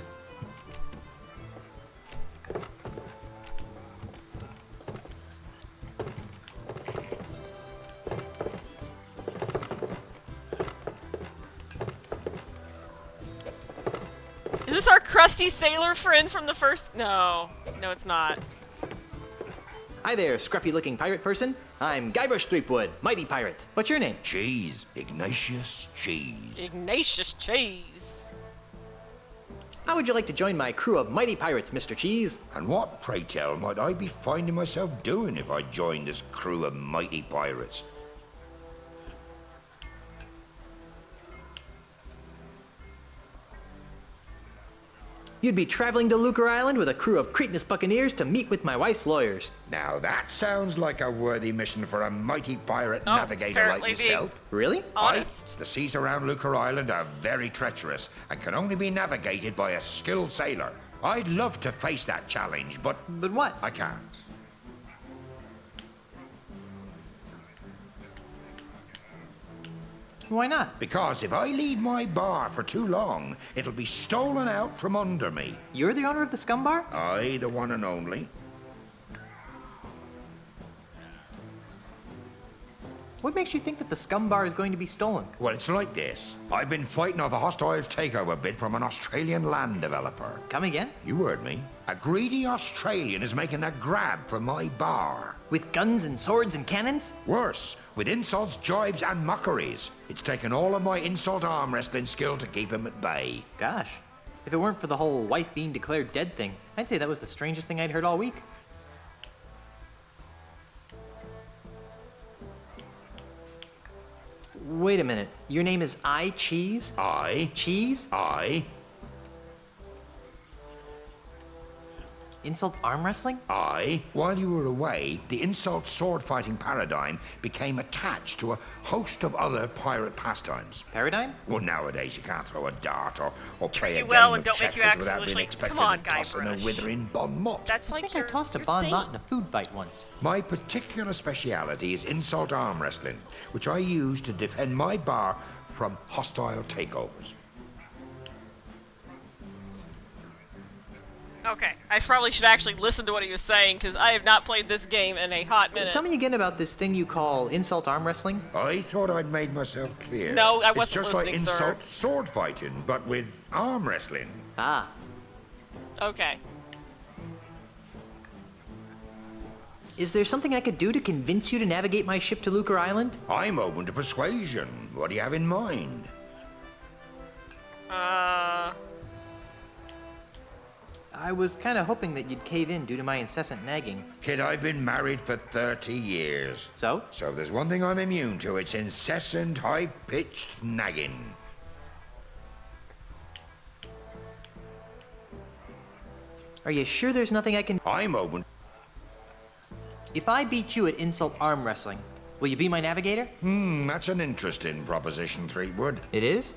Is this our crusty sailor friend from the first? No, it's not. Hi there, scruffy-looking pirate person. I'm Guybrush Threepwood, mighty pirate. What's your name? Cheese. Ignatius Cheese. Ignatius Cheese. How would you like to join my crew of mighty pirates, Mr. Cheese? And what, pray tell, might I be finding myself doing if I joined this crew of mighty pirates? You'd be traveling to Lucre Island with a crew of Cretinous buccaneers to meet with my wife's lawyers. Now that sounds like a worthy mission for a mighty pirate navigator like apparently yourself. Really? Honest. The seas around Lucre Island are very treacherous and can only be navigated by a skilled sailor. I'd love to face that challenge, but what? I can't. Why not? Because if I leave my bar for too long, it'll be stolen out from under me. You're the owner of the Scum Bar? I, the one and only. What makes you think that the Scum Bar is going to be stolen? Well, it's like this. I've been fighting off a hostile takeover bid from an Australian land developer. Come again? You heard me. A greedy Australian is making a grab for my bar. With guns and swords and cannons? Worse, with insults, jibes, and mockeries. It's taken all of my insult arm wrestling skill to keep him at bay. Gosh, if it weren't for the whole wife being declared dead thing, I'd say that was the strangest thing I'd heard all week. Wait a minute. Your name is I Cheese? I. Cheese? I. Insult arm wrestling? I. While you were away, the insult sword fighting paradigm became attached to a host of other pirate pastimes. Paradigm? Well, nowadays you can't throw a dart or play a You will game and of don't make you checkers without actually- being expected come on, to toss in a Guybrush. withering bon mot. That's I like think I tossed a bon mot in a food fight once. My particular speciality is insult arm wrestling, which I use to defend my bar from hostile takeovers. Okay, I probably should actually listen to what he was saying, because I have not played this game in a hot minute. Tell me again about this thing you call insult arm wrestling. I thought I'd made myself clear. No, I It's wasn't just listening, like sir. insult sword fighting, but with arm wrestling. Ah. Okay. Is there something I could do to convince you to navigate my ship to Lucre Island? I'm open to persuasion. What do you have in mind? I was kind of hoping that you'd cave in due to my incessant nagging. Kid, I've been married for 30 years. So? So there's one thing I'm immune to. It's incessant, high-pitched nagging. Are you sure there's nothing I can... I'm open. If I beat you at insult arm wrestling, will you be my navigator? That's an interesting proposition, Threepwood. It is?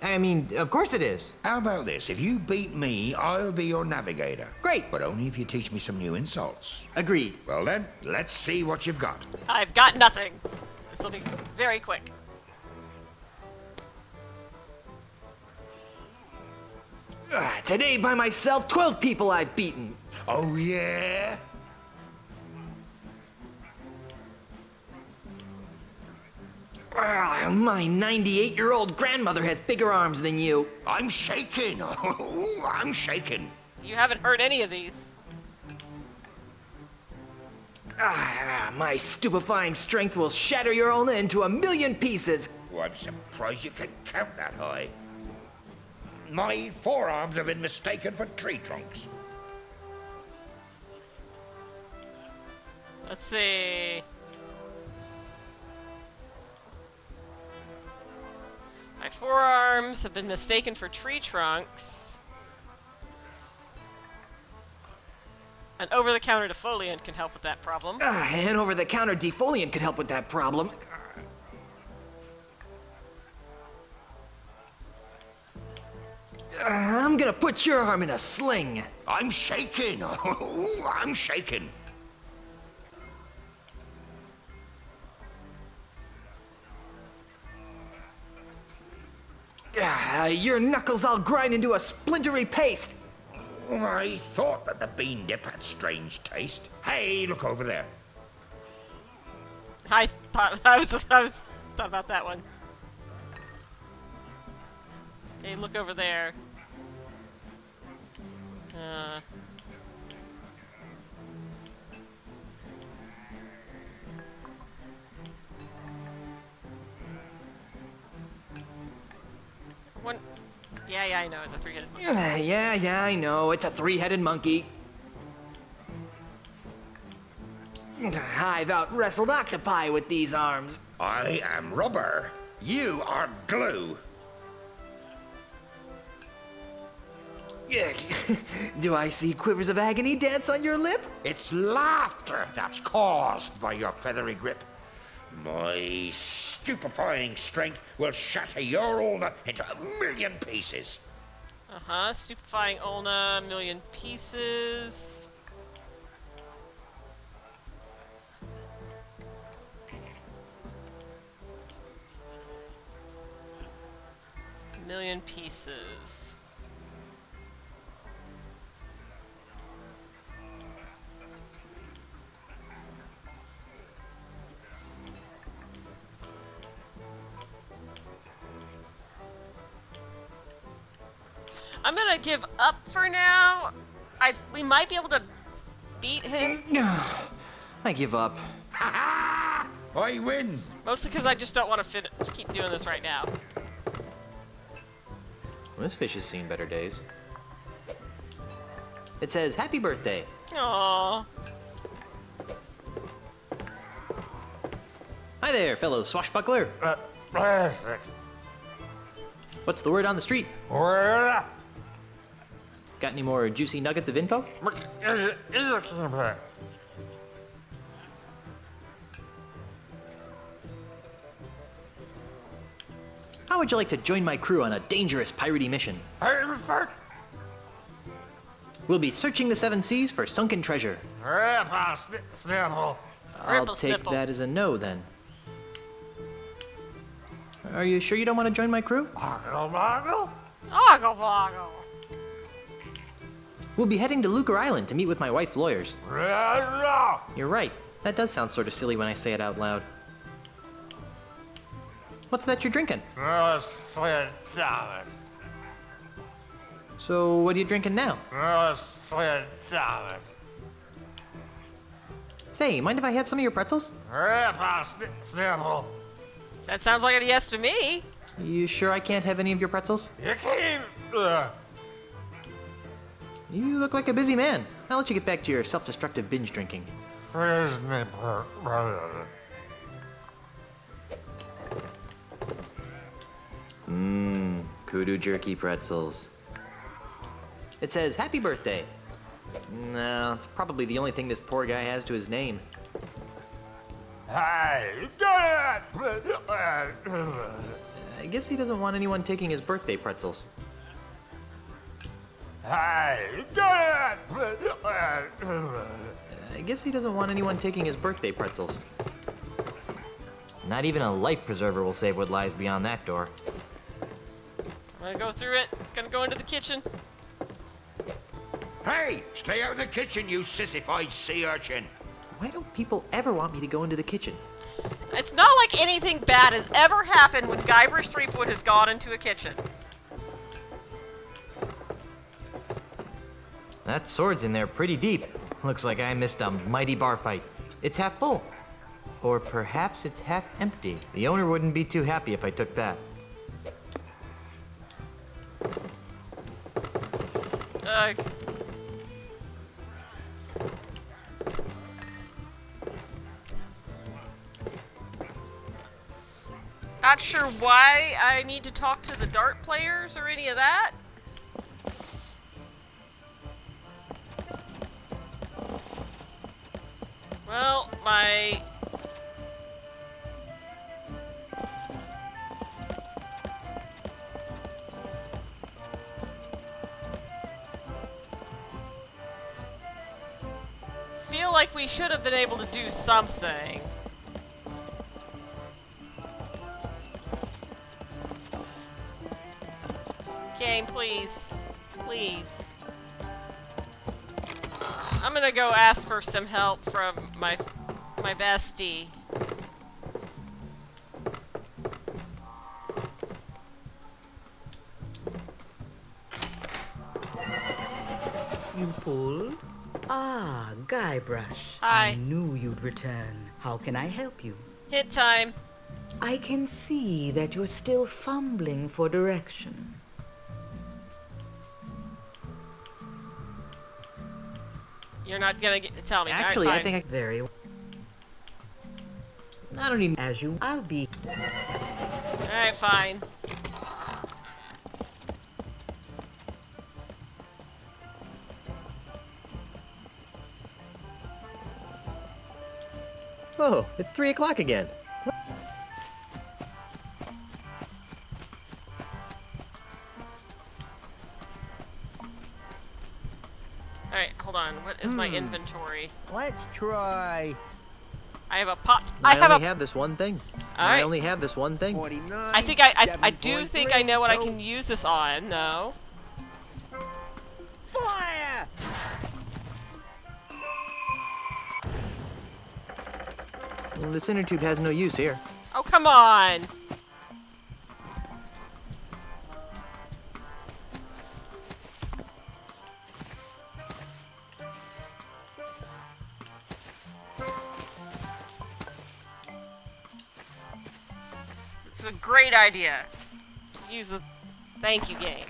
I mean, of course it is. How about this? If you beat me, I'll be your navigator. Great. But only if you teach me some new insults. Agreed. Well then, let's see what you've got. I've got nothing. This will be very quick. Today by myself, 12 people I've beaten. Oh yeah? My 98-year-old grandmother has bigger arms than you. I'm shaking. I'm shaking. You haven't heard any of these. My stupefying strength will shatter your ulna into 1,000,000 pieces. Oh, I'm surprised you can count that high. My forearms have been mistaken for tree trunks. Let's see. My forearms have been mistaken for tree trunks. An over-the-counter defoliant can help with that problem. An over-the-counter defoliant could help with that problem. I'm gonna put your arm in a sling. I'm shaking. I'm shaking. Your knuckles all grind into a splintery paste. I thought that the bean dip had strange taste. Hey, look over there. I was thought about that one. Hey, look over there. One. Yeah, I know. It's a three-headed monkey. Yeah, I know. It's a three-headed monkey. I've out-wrestled octopi with these arms. I am rubber. You are glue. Do I see quivers of agony dance on your lip? It's laughter that's caused by your feathery grip. My stupefying strength will shatter your ulna into 1,000,000 pieces. Stupefying ulna, 1,000,000 pieces. Million pieces. I'm gonna give up for now. We might be able to beat him. I give up. I win. Mostly because I just don't want to keep doing this right now. Well, this fish has seen better days. It says, "Happy birthday." Aww. Hi there, fellow swashbuckler. What's the word on the street? Got any more juicy nuggets of info? How would you like to join my crew on a dangerous piratey mission? We'll be searching the seven seas for sunken treasure. I'll take that as a no, then. Are you sure you don't want to join my crew? We'll be heading to Lucre Island to meet with my wife's lawyers. You're right. That does sound sort of silly when I say it out loud. What's that you're drinking? So, what are you drinking now? Say, mind if I have some of your pretzels? That sounds like a yes to me. You sure I can't have any of your pretzels? You look like a busy man. I'll let you get back to your self-destructive binge drinking. Kudu jerky pretzels. It says, "Happy birthday." No, it's probably the only thing this poor guy has to his name. I guess he doesn't want anyone taking his birthday pretzels. I guess he doesn't want anyone taking his birthday pretzels. Not even a life preserver will save what lies beyond that door. I'm gonna go through it. Gonna go into the kitchen. Hey, stay out of the kitchen, you sissified sea urchin. Why don't people ever want me to go into the kitchen? It's not like anything bad has ever happened when Guybrush Threepwood has gone into a kitchen. That sword's in there pretty deep. Looks like I missed a mighty bar fight. It's half full. Or perhaps it's half empty. The owner wouldn't be too happy if I took that. Not sure why I need to talk to the dart players or any of that. Well, my... feel like we should have been able to do something. Game, please. Please. I'm gonna go ask for some help from my bestie. You pulled? Ah, Guybrush. Hi. I knew you'd return. How can I help you? Hit time. I can see that you're still fumbling for direction. You're not gonna tell me. Actually, Alright, I think Very well. I don't even... As you... I'll be... Alright, fine. Oh, it's 3 o'clock again. Alright, hold on. What is my inventory? Let's try... I have a pot. I only have this one thing. I Alright. only have this one thing. 49, I think I do think I know what I 7.3, can use this on. No. Fire! Well, this inner tube has no use here. Oh, come on! This is a great idea. Use the thank you game.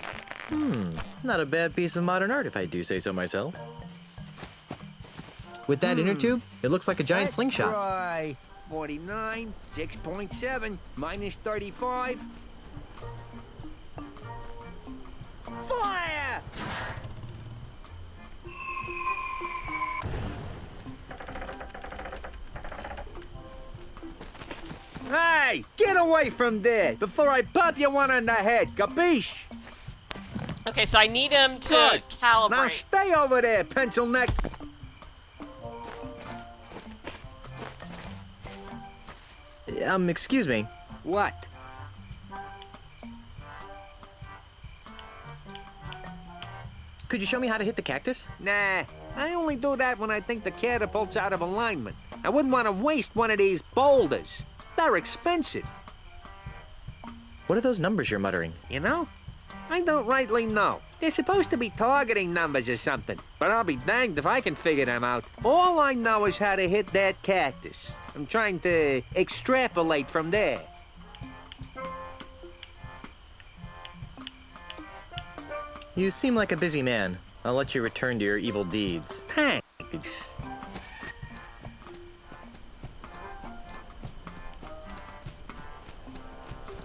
Not a bad piece of modern art if I do say so myself. With that inner tube, it looks like a giant Let's slingshot. try 49, 6.7, minus 35. Fire! Hey, get away from there before I pop you one on the head, capiche? Okay, so I need him to Good. Now calibrate. stay over there, pencil neck. Excuse me. What? Could you show me how to hit the cactus? Nah, I only do that when I think the catapult's out of alignment. I wouldn't want to waste one of these boulders. They're expensive. What are those numbers you're muttering? You know? I don't rightly know. They're supposed to be targeting numbers or something, but I'll be danged if I can figure them out. All I know is how to hit that cactus. I'm trying to extrapolate from there. You seem like a busy man. I'll let you return to your evil deeds. Thanks.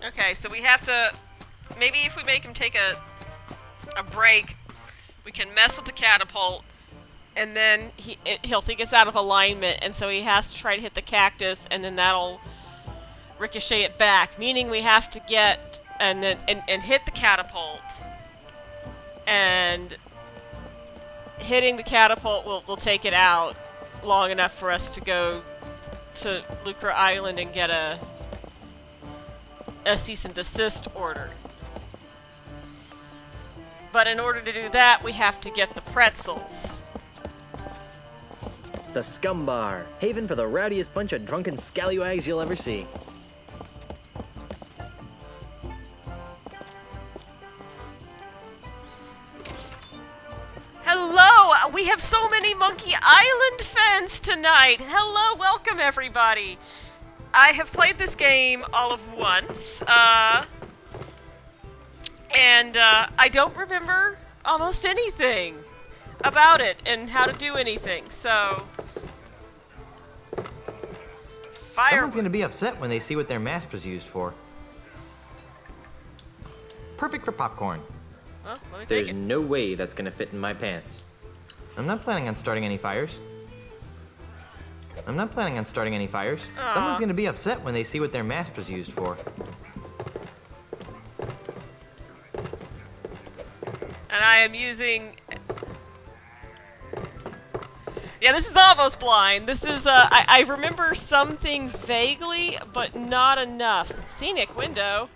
Okay, so we have to... Maybe if we make him take a break, we can mess with the catapult, and then he'll think it's out of alignment, and so he has to try to hit the cactus, and then that'll ricochet it back. Meaning we have to get and hit the catapult, and hitting the catapult will take it out long enough for us to go to Lucre Island and get a cease and desist order. But in order to do that, we have to get the pretzels. The Scum Bar, haven for the rowdiest bunch of drunken scallywags you'll ever see. Hello! We have so many Monkey Island fans tonight! Hello, welcome everybody! I have played this game all of once, and I don't remember almost anything about it and how to do anything, so... Someone's gonna be upset when they see what their mask was used for. Perfect for popcorn. Well, let me There's take it. no way that's gonna fit in my pants. I'm not planning on starting any fires. Aw. Someone's gonna be upset when they see what their mask was used for. And I am using... Yeah, this is almost blind. This is, I remember some things vaguely, but not enough. Scenic window.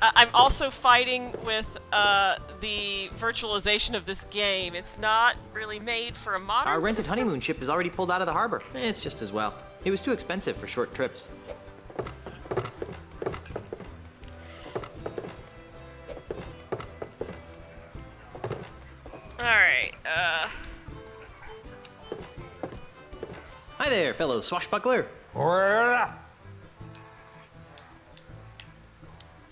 I'm also fighting with, the virtualization of this game. It's not really made for a modern Our rented system. honeymoon ship is already pulled out of the harbor. It's just as well. It was too expensive for short trips. Alright, Hi there, fellow swashbuckler.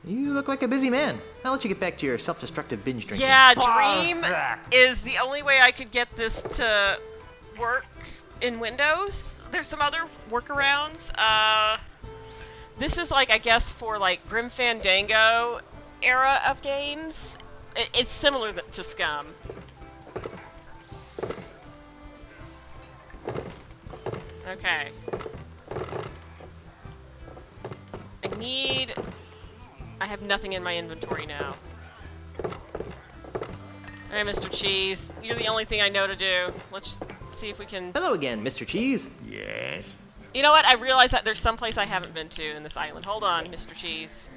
You look like a busy man. I'll let you get back to your self-destructive binge drinking. Yeah, Dream is the only way I could get this to work in Windows. There's some other workarounds. This is like, I guess, for like Grim Fandango era of games. It's similar to Scum. Okay. I have nothing in my inventory now. Alright, Mr. Cheese. You're the only thing I know to do. Let's see if we can... Hello again, Mr. Cheese. Yes? You know what? I realize that there's some place I haven't been to in this island. Hold on, Mr. Cheese.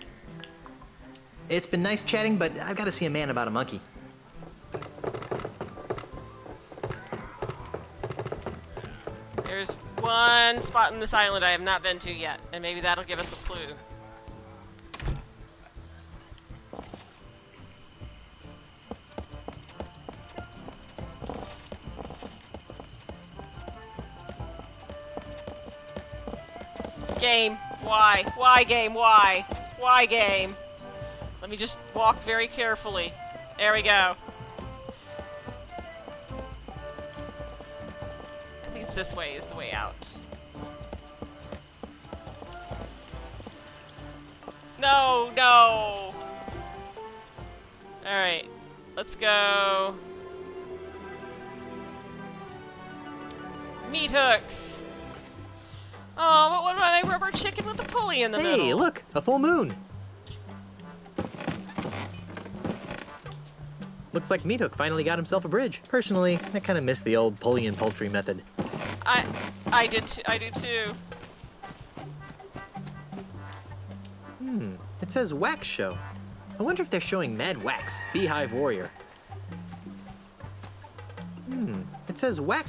It's been nice chatting, but I've got to see a man about a monkey. There's one spot in this island I have not been to yet, and maybe that'll give us a clue. Game, why? Why, game, why? Why, game? Let me just walk very carefully. There we go. I think it's this way is the way out. No, no! Alright, let's go. Meat hooks! Oh, what about my rubber chicken with the pulley in the middle? Hey, look, a full moon. Looks like Meat Hook finally got himself a bridge. Personally, I kind of miss the old pulley and poultry method. I do too. It says Wax Show. I wonder if they're showing Mad Wax, Beehive Warrior. It says Wax...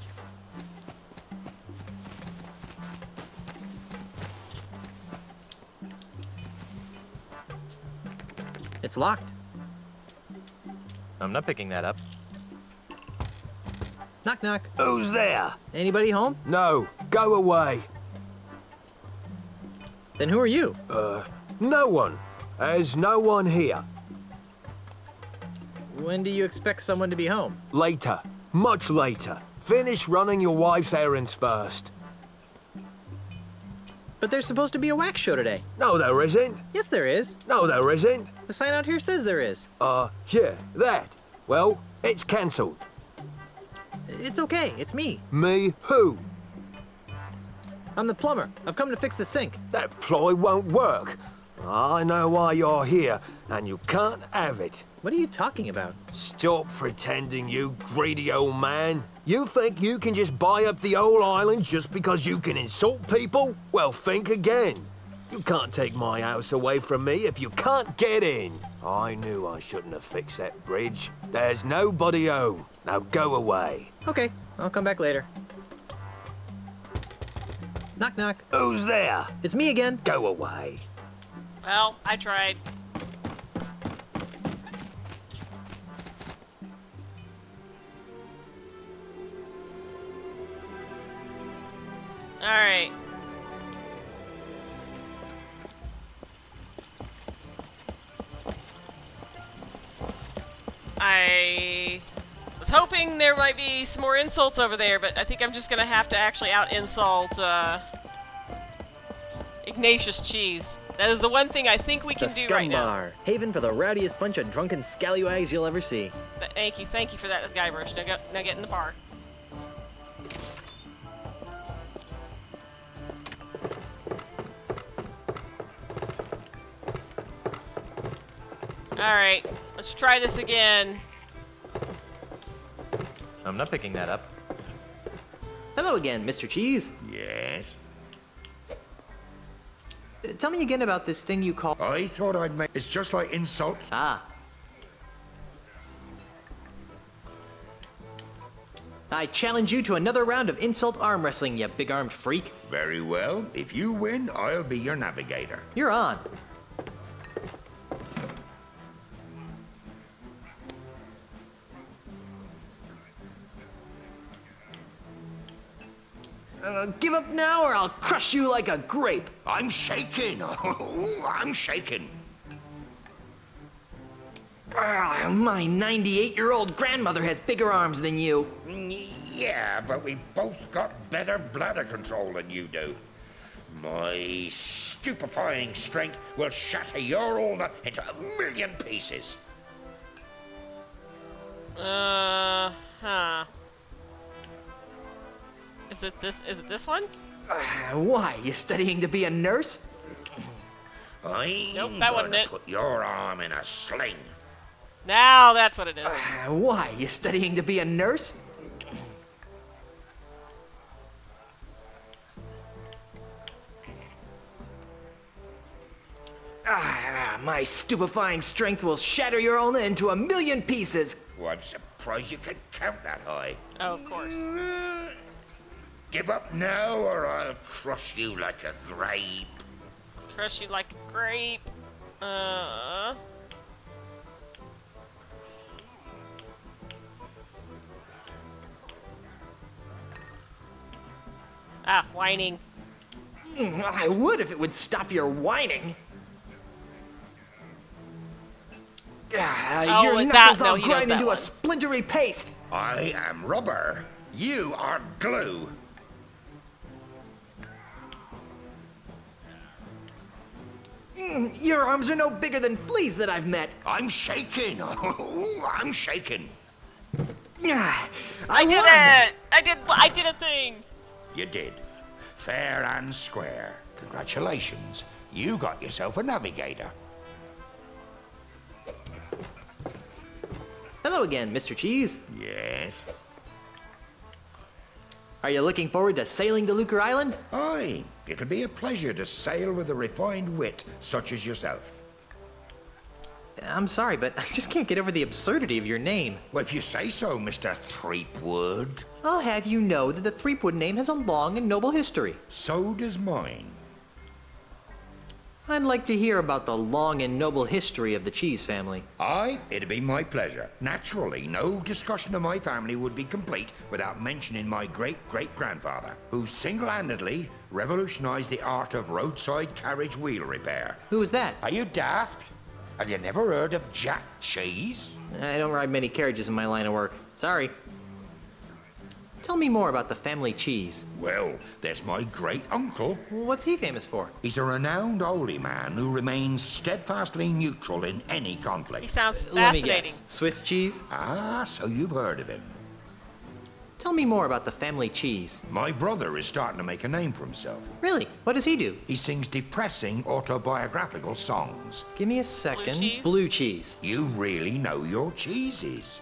It's locked. I'm not picking that up. Knock, knock. Who's there? Anybody home? No, go away. Then who are you? No one. There's no one here. When do you expect someone to be home? Later. Much later. Finish running your wife's errands first. But there's supposed to be a wax show today. No, there isn't. Yes, there is. No, there isn't. The sign out here says there is. Yeah, that. Well, it's cancelled. It's okay. It's me. Me who? I'm the plumber. I've come to fix the sink. That ploy won't work. I know why you're here, and you can't have it. What are you talking about? Stop pretending, you greedy old man. You think you can just buy up the whole island just because you can insult people? Well, think again. You can't take my house away from me if you can't get in. I knew I shouldn't have fixed that bridge. There's nobody home. Now go away. Okay, I'll come back later. Knock, knock. Who's there? It's me again. Go away. Well, I tried. Alright. I was hoping there might be some more insults over there, but I think I'm just gonna have to actually out-insult, Ignatius Cheese. That is the one thing I think we can do right now. Bar. Haven for the rowdiest bunch of drunken scallywags you'll ever see. Thank you for that, this Guybrush. Now get in the bar. Alright, let's try this again. I'm not picking that up. Hello again, Mr. Cheese. Yes? Tell me again about this thing you call... I thought I'd make... It's just like insult. Ah. I challenge you to another round of insult arm wrestling, you big-armed freak. Very well. If you win, I'll be your navigator. You're on. Give up now or I'll crush you like a grape. I'm shaking. I'm shaking. My 98-year-old grandmother has bigger arms than you. Yeah, but we both got better bladder control than you do. My stupefying strength will shatter your ulna into 1,000,000 pieces. Huh. Is it this one? Why? You studying to be a nurse? Nope, that wasn't it. Put your arm in a sling. Now that's what it is. Why? You studying to be a nurse? My stupefying strength will shatter your ulna into 1,000,000 pieces. Well, I'm surprised you can count that high. Oh, of course. Give up now or I'll crush you like a grape. Crush you like a grape. Whining. I would if it would stop your whining. Your knuckles all grind into a splintery paste. I am rubber. You are glue. Your arms are no bigger than fleas that I've met. I'm shaking. I'm shaking. I did it! I did a thing! You did. Fair and square. Congratulations. You got yourself a navigator. Hello again, Mr. Cheese. Yes? Are you looking forward to sailing to Lucre Island? Aye. It'll be a pleasure to sail with a refined wit such as yourself. I'm sorry, but I just can't get over the absurdity of your name. Well, if you say so, Mr. Threepwood. I'll have you know that the Threepwood name has a long and noble history. So does mine. I'd like to hear about the long and noble history of the Cheese family. Aye, it'd be my pleasure. Naturally, no discussion of my family would be complete without mentioning my great-great-grandfather, who single-handedly revolutionized the art of roadside carriage wheel repair. Who was that? Are you daft? Have you never heard of Jack Cheese? I don't ride many carriages in my line of work. Sorry. Tell me more about the family Cheese. Well, there's my great-uncle. What's he famous for? He's a renowned holy man who remains steadfastly neutral in any conflict. He sounds Let me fascinating. guess. Swiss cheese? Ah, so you've heard of him. Tell me more about the family Cheese. My brother is starting to make a name for himself. Really? What does he do? He sings depressing autobiographical songs. Give me a second. Blue cheese? Blue cheese. You really know your cheeses.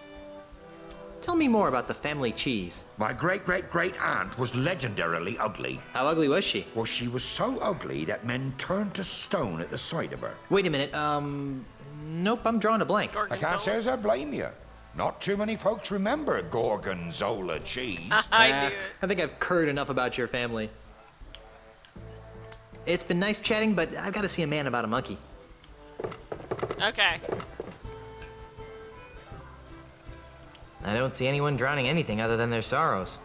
Tell me more about the family Cheese. My great-great-great-aunt was legendarily ugly. How ugly was she? Well, she was so ugly that men turned to stone at the sight of her. Wait a minute, nope, I'm drawing a blank. I can't say as I blame you. Not too many folks remember Gorgonzola cheese. I knew it. I think I've heard enough about your family. It's been nice chatting, but I've got to see a man about a monkey. Okay. I don't see anyone drowning anything other than their sorrows.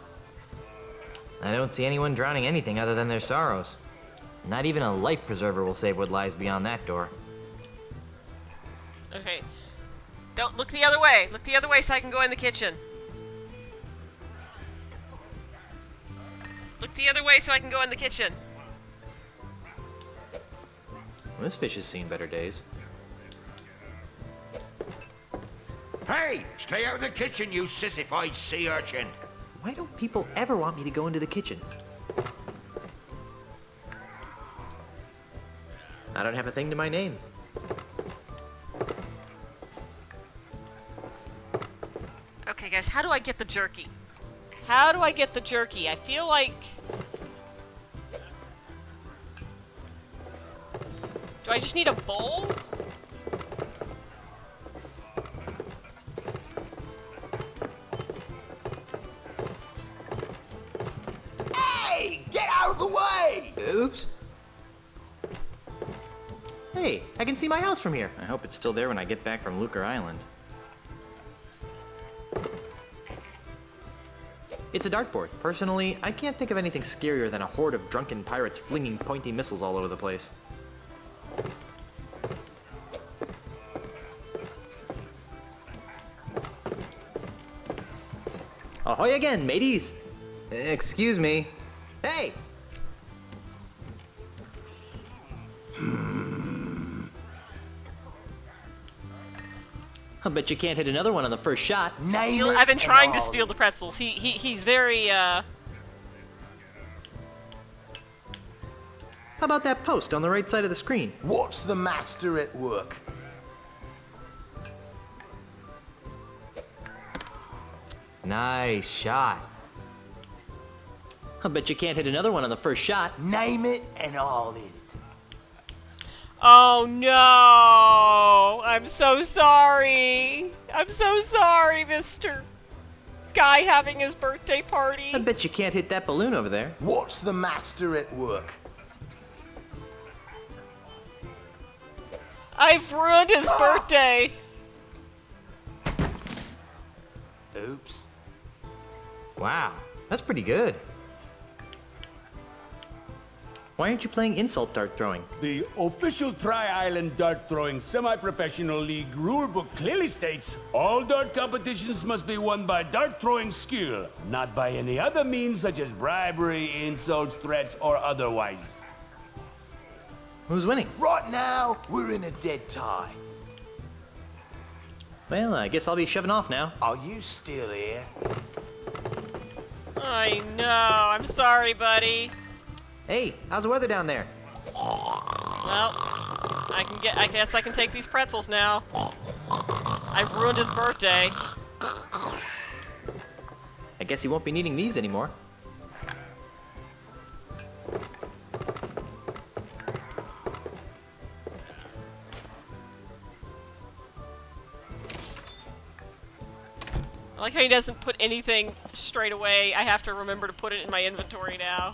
I don't see anyone drowning anything other than their sorrows. Not even a life preserver will save what lies beyond that door. Okay. Don't look the other way. Look the other way so I can go in the kitchen. Look the other way so I can go in the kitchen. This fish has seen better days. Hey! Stay out of the kitchen, you sissified sea urchin! Why don't people ever want me to go into the kitchen? I don't have a thing to my name. Okay, guys, how do I get the jerky? How do I get the jerky? I feel like... Do I just need a bowl? Hey! Get out of the way! Oops. Hey, I can see my house from here. I hope it's still there when I get back from Lucre Island. It's a dartboard. Personally, I can't think of anything scarier than a horde of drunken pirates flinging pointy missiles all over the place. Ahoy again, mateys! Excuse me. Hey! I'll bet you can't hit another one on the first shot. I've been trying to steal the pretzels. He's very, How about that post on the right side of the screen? What's the master at work? Nice shot. I'll bet you can't hit another one on the first shot. Name it and I'll hit it. Oh no! I'm so sorry! I'm so sorry, Mr. Guy having his birthday party. I bet you can't hit that balloon over there. What's the master at work? I've ruined his birthday! Oops. Wow, that's pretty good. Why aren't you playing insult dart throwing? The official Tri-Island Dart Throwing Semi-Professional League rulebook clearly states all dart competitions must be won by dart throwing skill, not by any other means such as bribery, insults, threats, or otherwise. Who's winning? Right now, we're in a dead tie. Well, I guess I'll be shoving off now. Are you still here? I know. I'm sorry, buddy. Hey, how's the weather down there? Well, I guess I can take these pretzels now. I've ruined his birthday. I guess he won't be needing these anymore. I like how he doesn't put anything straight away. I have to remember to put it in my inventory now.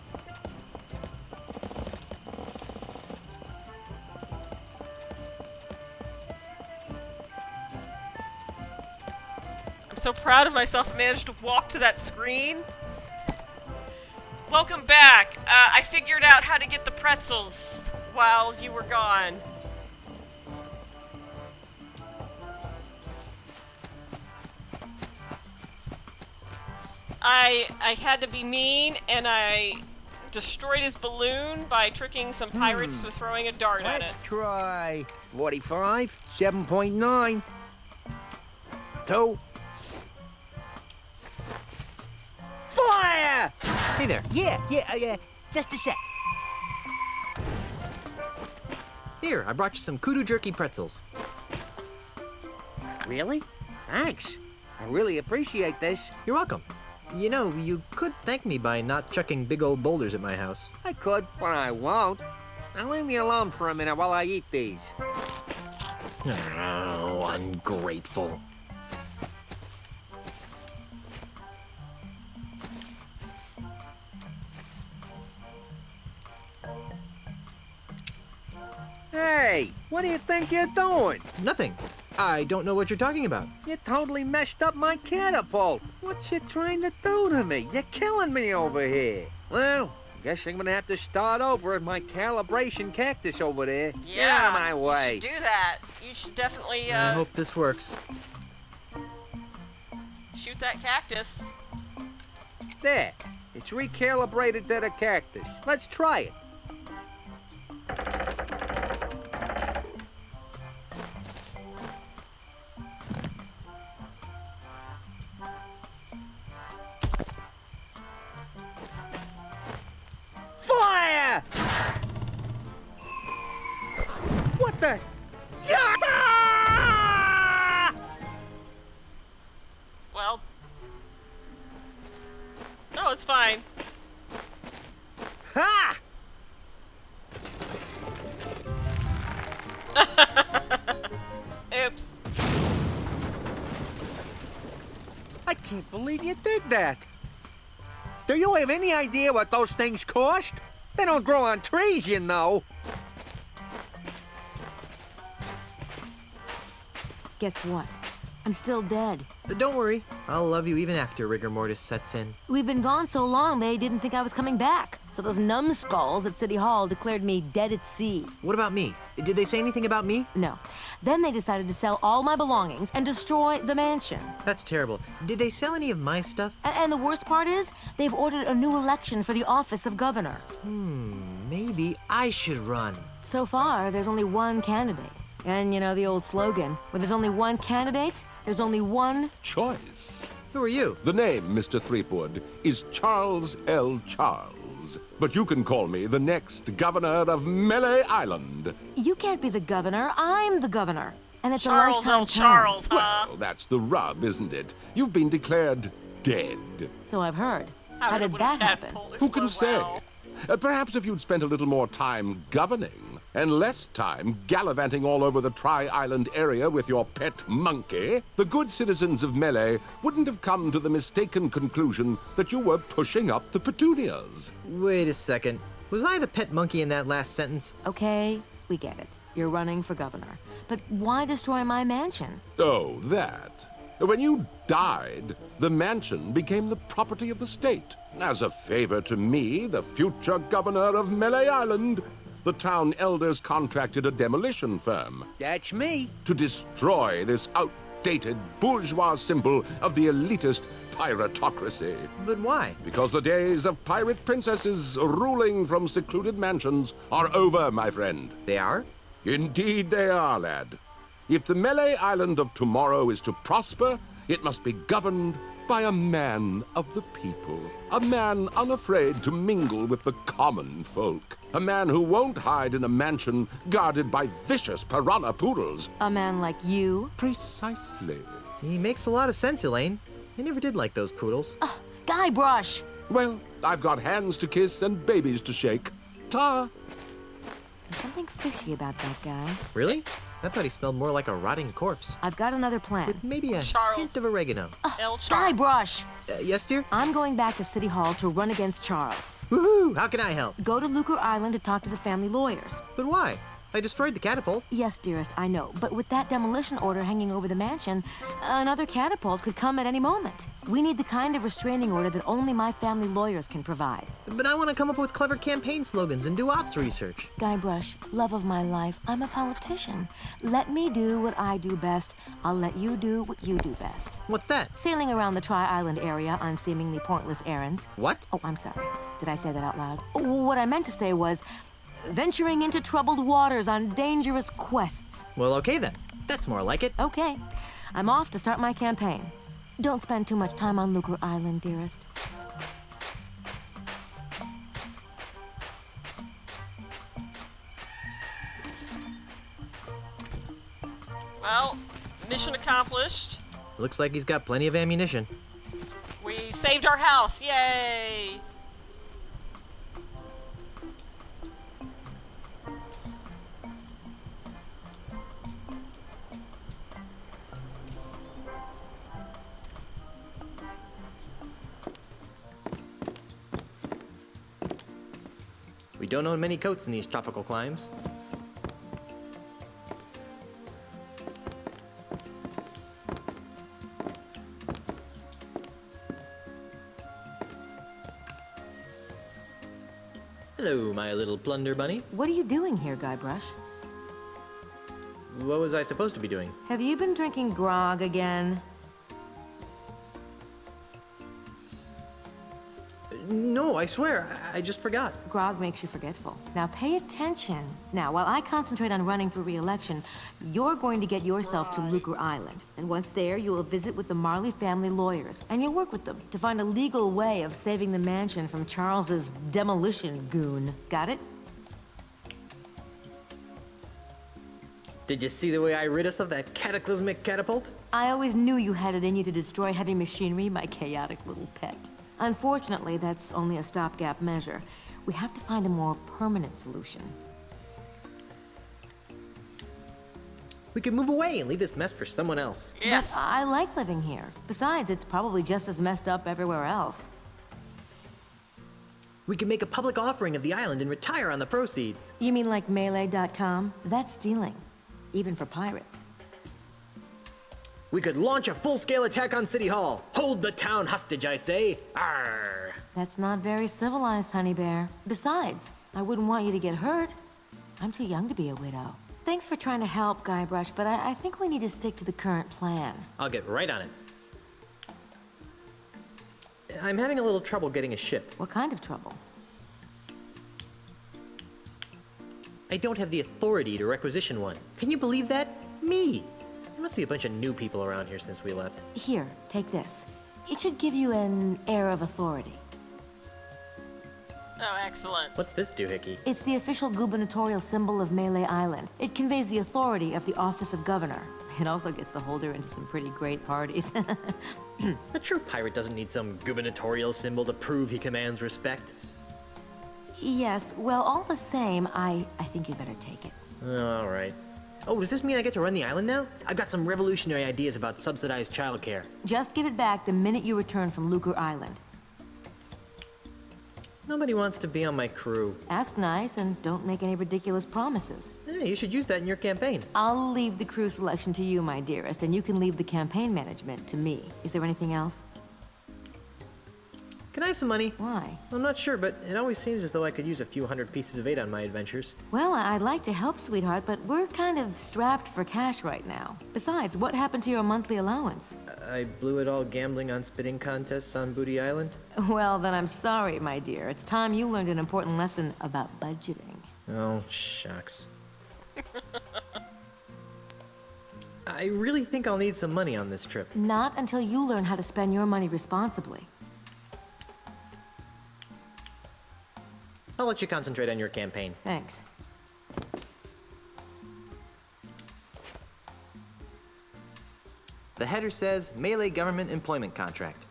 I'm so proud of myself I managed to walk to that screen. Welcome back. I figured out how to get the pretzels while you were gone. I had to be mean, and I destroyed his balloon by tricking some pirates to throwing a dart at it. Let's try 45, 7.9, 2. Fire! Hey there. Yeah, just a sec. Here, I brought you some kudu jerky pretzels. Really? Thanks. I really appreciate this. You're welcome. You know, you could thank me by not chucking big old boulders at my house. I could, but I won't. Now leave me alone for a minute while I eat these. Oh, ungrateful. Hey, what do you think you're doing? Nothing. I don't know what you're talking about. You totally messed up my catapult. What you trying to do to me? You're killing me over here. Well, guess I'm gonna have to start over with my calibration cactus over there. Yeah. Get out of my way. You should do that. You should definitely, I hope this works. shoot that cactus. There. It's recalibrated to the cactus. Let's try it. Fire! What the? Well. No, it's fine. Ha! Oops. I can't believe you did that. Do you have any idea what those things cost? They don't grow on trees, you know. Guess what? I'm still dead. Don't worry. I'll love you even after rigor mortis sets in. We've been gone so long they didn't think I was coming back. So those numbskulls at City Hall declared me dead at sea. What about me? Did they say anything about me? No. Then they decided to sell all my belongings and destroy the mansion. That's terrible. Did they sell any of my stuff? And the worst part is, they've ordered a new election for the office of governor. Maybe I should run. So far, there's only one candidate. And you know the old slogan, where there's only one candidate, there's only one choice. Who are you? The name, Mr. Threepwood, is Charles L. Charles. But you can call me the next governor of Melee Island. You can't be the governor, I'm the governor. And it's Charles a lifetime L. term. Charles, huh? Well, that's the rub, isn't it? You've been declared dead. So I've heard. How did that happen? Who can say? Perhaps if you'd spent a little more time governing and less time gallivanting all over the Tri-Island area with your pet monkey, the good citizens of Melee wouldn't have come to the mistaken conclusion that you were pushing up the petunias. Wait a second. Was I the pet monkey in that last sentence? Okay, we get it. You're running for governor. But why destroy my mansion? Oh, that. When you died, the mansion became the property of the state. As a favor to me, the future governor of Melee Island, the town elders contracted a demolition firm. That's me. To destroy this outdated bourgeois symbol of the elitist piratocracy. But why? Because the days of pirate princesses ruling from secluded mansions are over, my friend. They are? Indeed they are, lad. If the Melee Island of tomorrow is to prosper, it must be governed by a man of the people. A man unafraid to mingle with the common folk. A man who won't hide in a mansion guarded by vicious piranha poodles. A man like you? Precisely. He makes a lot of sense, Elaine. I never did like those poodles. Guybrush! Well, I've got hands to kiss and babies to shake. Ta! There's something fishy about that guy. Really? I thought he smelled more like a rotting corpse. I've got another plan. With maybe a hint of oregano. Guybrush! Yes, dear? I'm going back to City Hall to run against Charles. Woohoo! How can I help? Go to Lucre Island to talk to the family lawyers. But why? I destroyed the catapult. Yes, dearest, I know. But with that demolition order hanging over the mansion, another catapult could come at any moment. We need the kind of restraining order that only my family lawyers can provide. But I want to come up with clever campaign slogans and do ops research. Guybrush, love of my life, I'm a politician. Let me do what I do best. I'll let you do what you do best. What's that? Sailing around the Tri-Island area on seemingly pointless errands. What? Oh, I'm sorry. Did I say that out loud? What I meant to say was venturing into troubled waters on dangerous quests. Well, okay then. That's more like it. Okay. I'm off to start my campaign. Don't spend too much time on Lucre Island, dearest. Well, mission accomplished. Looks like he's got plenty of ammunition. We saved our house, yay! We don't own many coats in these tropical climes. Hello, my little plunder bunny. What are you doing here, Guybrush? What was I supposed to be doing? Have you been drinking grog again? No, I swear, I just forgot. Grog makes you forgetful. Now pay attention. Now, while I concentrate on running for re-election, you're going to get yourself to Lucre Island. And once there, you will visit with the Marley family lawyers, and you'll work with them to find a legal way of saving the mansion from Charles's demolition goon. Got it? Did you see the way I rid us of that cataclysmic catapult? I always knew you had it in you to destroy heavy machinery, my chaotic little pet. Unfortunately, that's only a stopgap measure. We have to find a more permanent solution. We could move away and leave this mess for someone else. Yes. But I like living here. Besides, it's probably just as messed up everywhere else. We could make a public offering of the island and retire on the proceeds. You mean like Melee.com? That's stealing. Even for pirates. We could launch a full-scale attack on City Hall. Hold the town hostage, I say. Arr! That's not very civilized, Honey Bear. Besides, I wouldn't want you to get hurt. I'm too young to be a widow. Thanks for trying to help, Guybrush, but I think we need to stick to the current plan. I'll get right on it. I'm having a little trouble getting a ship. What kind of trouble? I don't have the authority to requisition one. Can you believe that? Me! There must be a bunch of new people around here since we left. Here, take this. It should give you an air of authority. Oh, excellent. What's this doohickey? It's the official gubernatorial symbol of Melee Island. It conveys the authority of the office of governor. It also gets the holder into some pretty great parties. A true pirate doesn't need some gubernatorial symbol to prove he commands respect. Yes, well, all the same, I think you'd better take it. All right. Oh, does this mean I get to run the island now? I've got some revolutionary ideas about subsidized childcare. Just give it back the minute you return from Lucre Island. Nobody wants to be on my crew. Ask nice and don't make any ridiculous promises. Yeah, you should use that in your campaign. I'll leave the crew selection to you, my dearest, and you can leave the campaign management to me. Is there anything else? Can I have some money? Why? I'm not sure, but it always seems as though I could use a few hundred pieces of 8 on my adventures. Well, I'd like to help, sweetheart, but we're kind of strapped for cash right now. Besides, what happened to your monthly allowance? I blew it all gambling on spitting contests on Booty Island. Well, then I'm sorry, my dear. It's time you learned an important lesson about budgeting. Oh, shucks. I really think I'll need some money on this trip. Not until you learn how to spend your money responsibly. I'll let you concentrate on your campaign. Thanks. The header says Melee Government Employment Contract.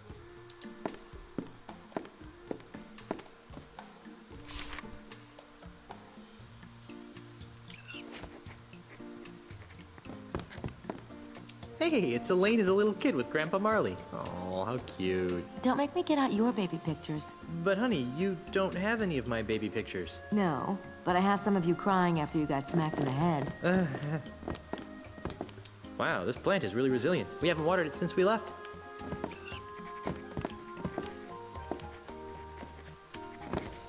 Hey, it's Elaine as a little kid with Grandpa Marley. Oh, how cute. Don't make me get out your baby pictures. But honey, you don't have any of my baby pictures. No, but I have some of you crying after you got smacked in the head. Wow, this plant is really resilient. We haven't watered it since we left.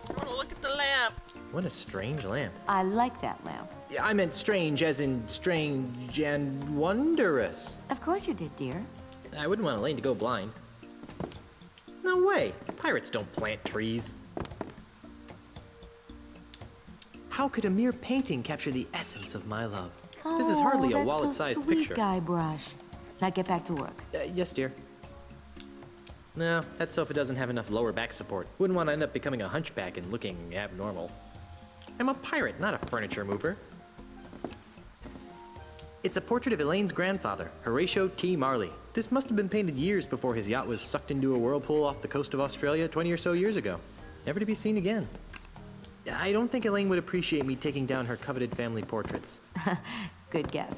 I want to look at the lamp. What a strange lamp. I like that lamp. Yeah, I meant strange as in strange and wondrous. Of course you did, dear. I wouldn't want Elaine to go blind. No way. Pirates don't plant trees. How could a mere painting capture the essence of my love? This is hardly a wallet-sized picture. Guybrush. Now get back to work. Yes, dear. No, that sofa doesn't have enough lower back support. Wouldn't want to end up becoming a hunchback and looking abnormal. I'm a pirate, not a furniture mover. It's a portrait of Elaine's grandfather, Horatio T. Marley. This must have been painted years before his yacht was sucked into a whirlpool off the coast of Australia 20 or so years ago. Never to be seen again. I don't think Elaine would appreciate me taking down her coveted family portraits. Good guess.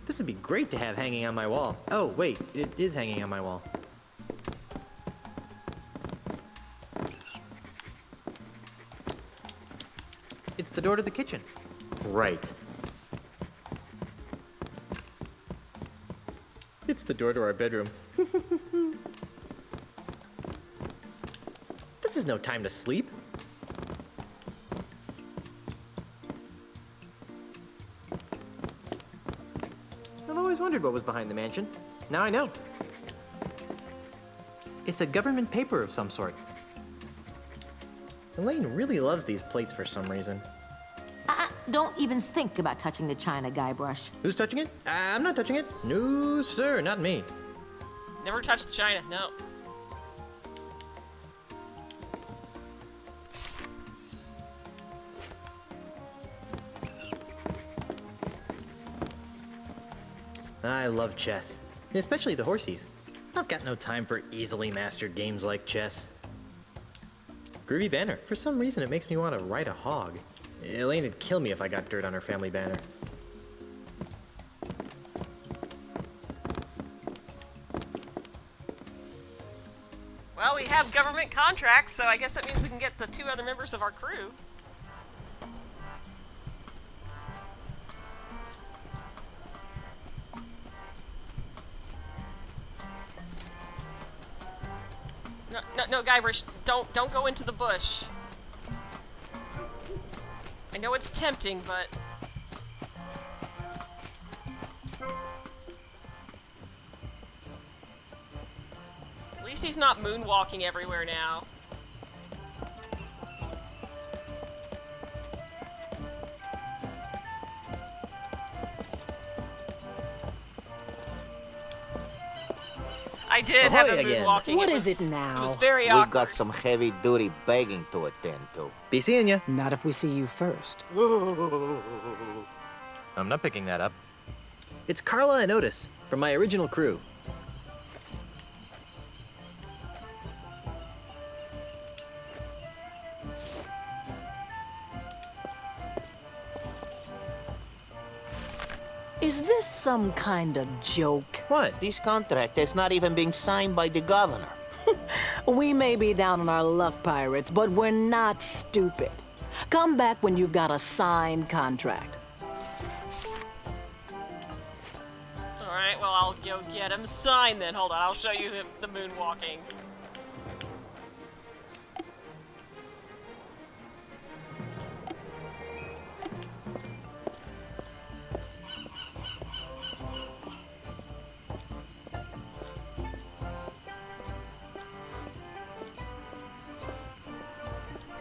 This would be great to have hanging on my wall. Oh, wait, it is hanging on my wall. It's the door to the kitchen. Right. It's the door to our bedroom. This is no time to sleep. I've always wondered what was behind the mansion. Now I know. It's a government paper of some sort. Elaine really loves these plates for some reason. Don't even think about touching the china, Guybrush. Who's touching it? I'm not touching it. No, sir, not me. Never touch the china, no. I love chess, especially the horsies. I've got no time for easily mastered games like chess. Groovy banner. For some reason, it makes me want to ride a hog. Elaine would kill me if I got dirt on her family banner. Well, we have government contracts, so I guess that means we can get the 2 other members of our crew. No, Guybrush, don't go into the bush. I know it's tempting, but... At least he's not moonwalking everywhere now. I did have a moonwalking. What is it now? It was very We awkward. got some heavy-duty begging to attend to. Be seeing ya. Not if we see you first. I'm not picking that up. It's Carla and Otis, from my original crew. Is this some kind of joke? What? This contract is not even being signed by the governor. We may be down on our luck, pirates, but we're not stupid. Come back when you've got a signed contract. Alright, well, I'll go get him signed then. Hold on, I'll show you the moonwalking.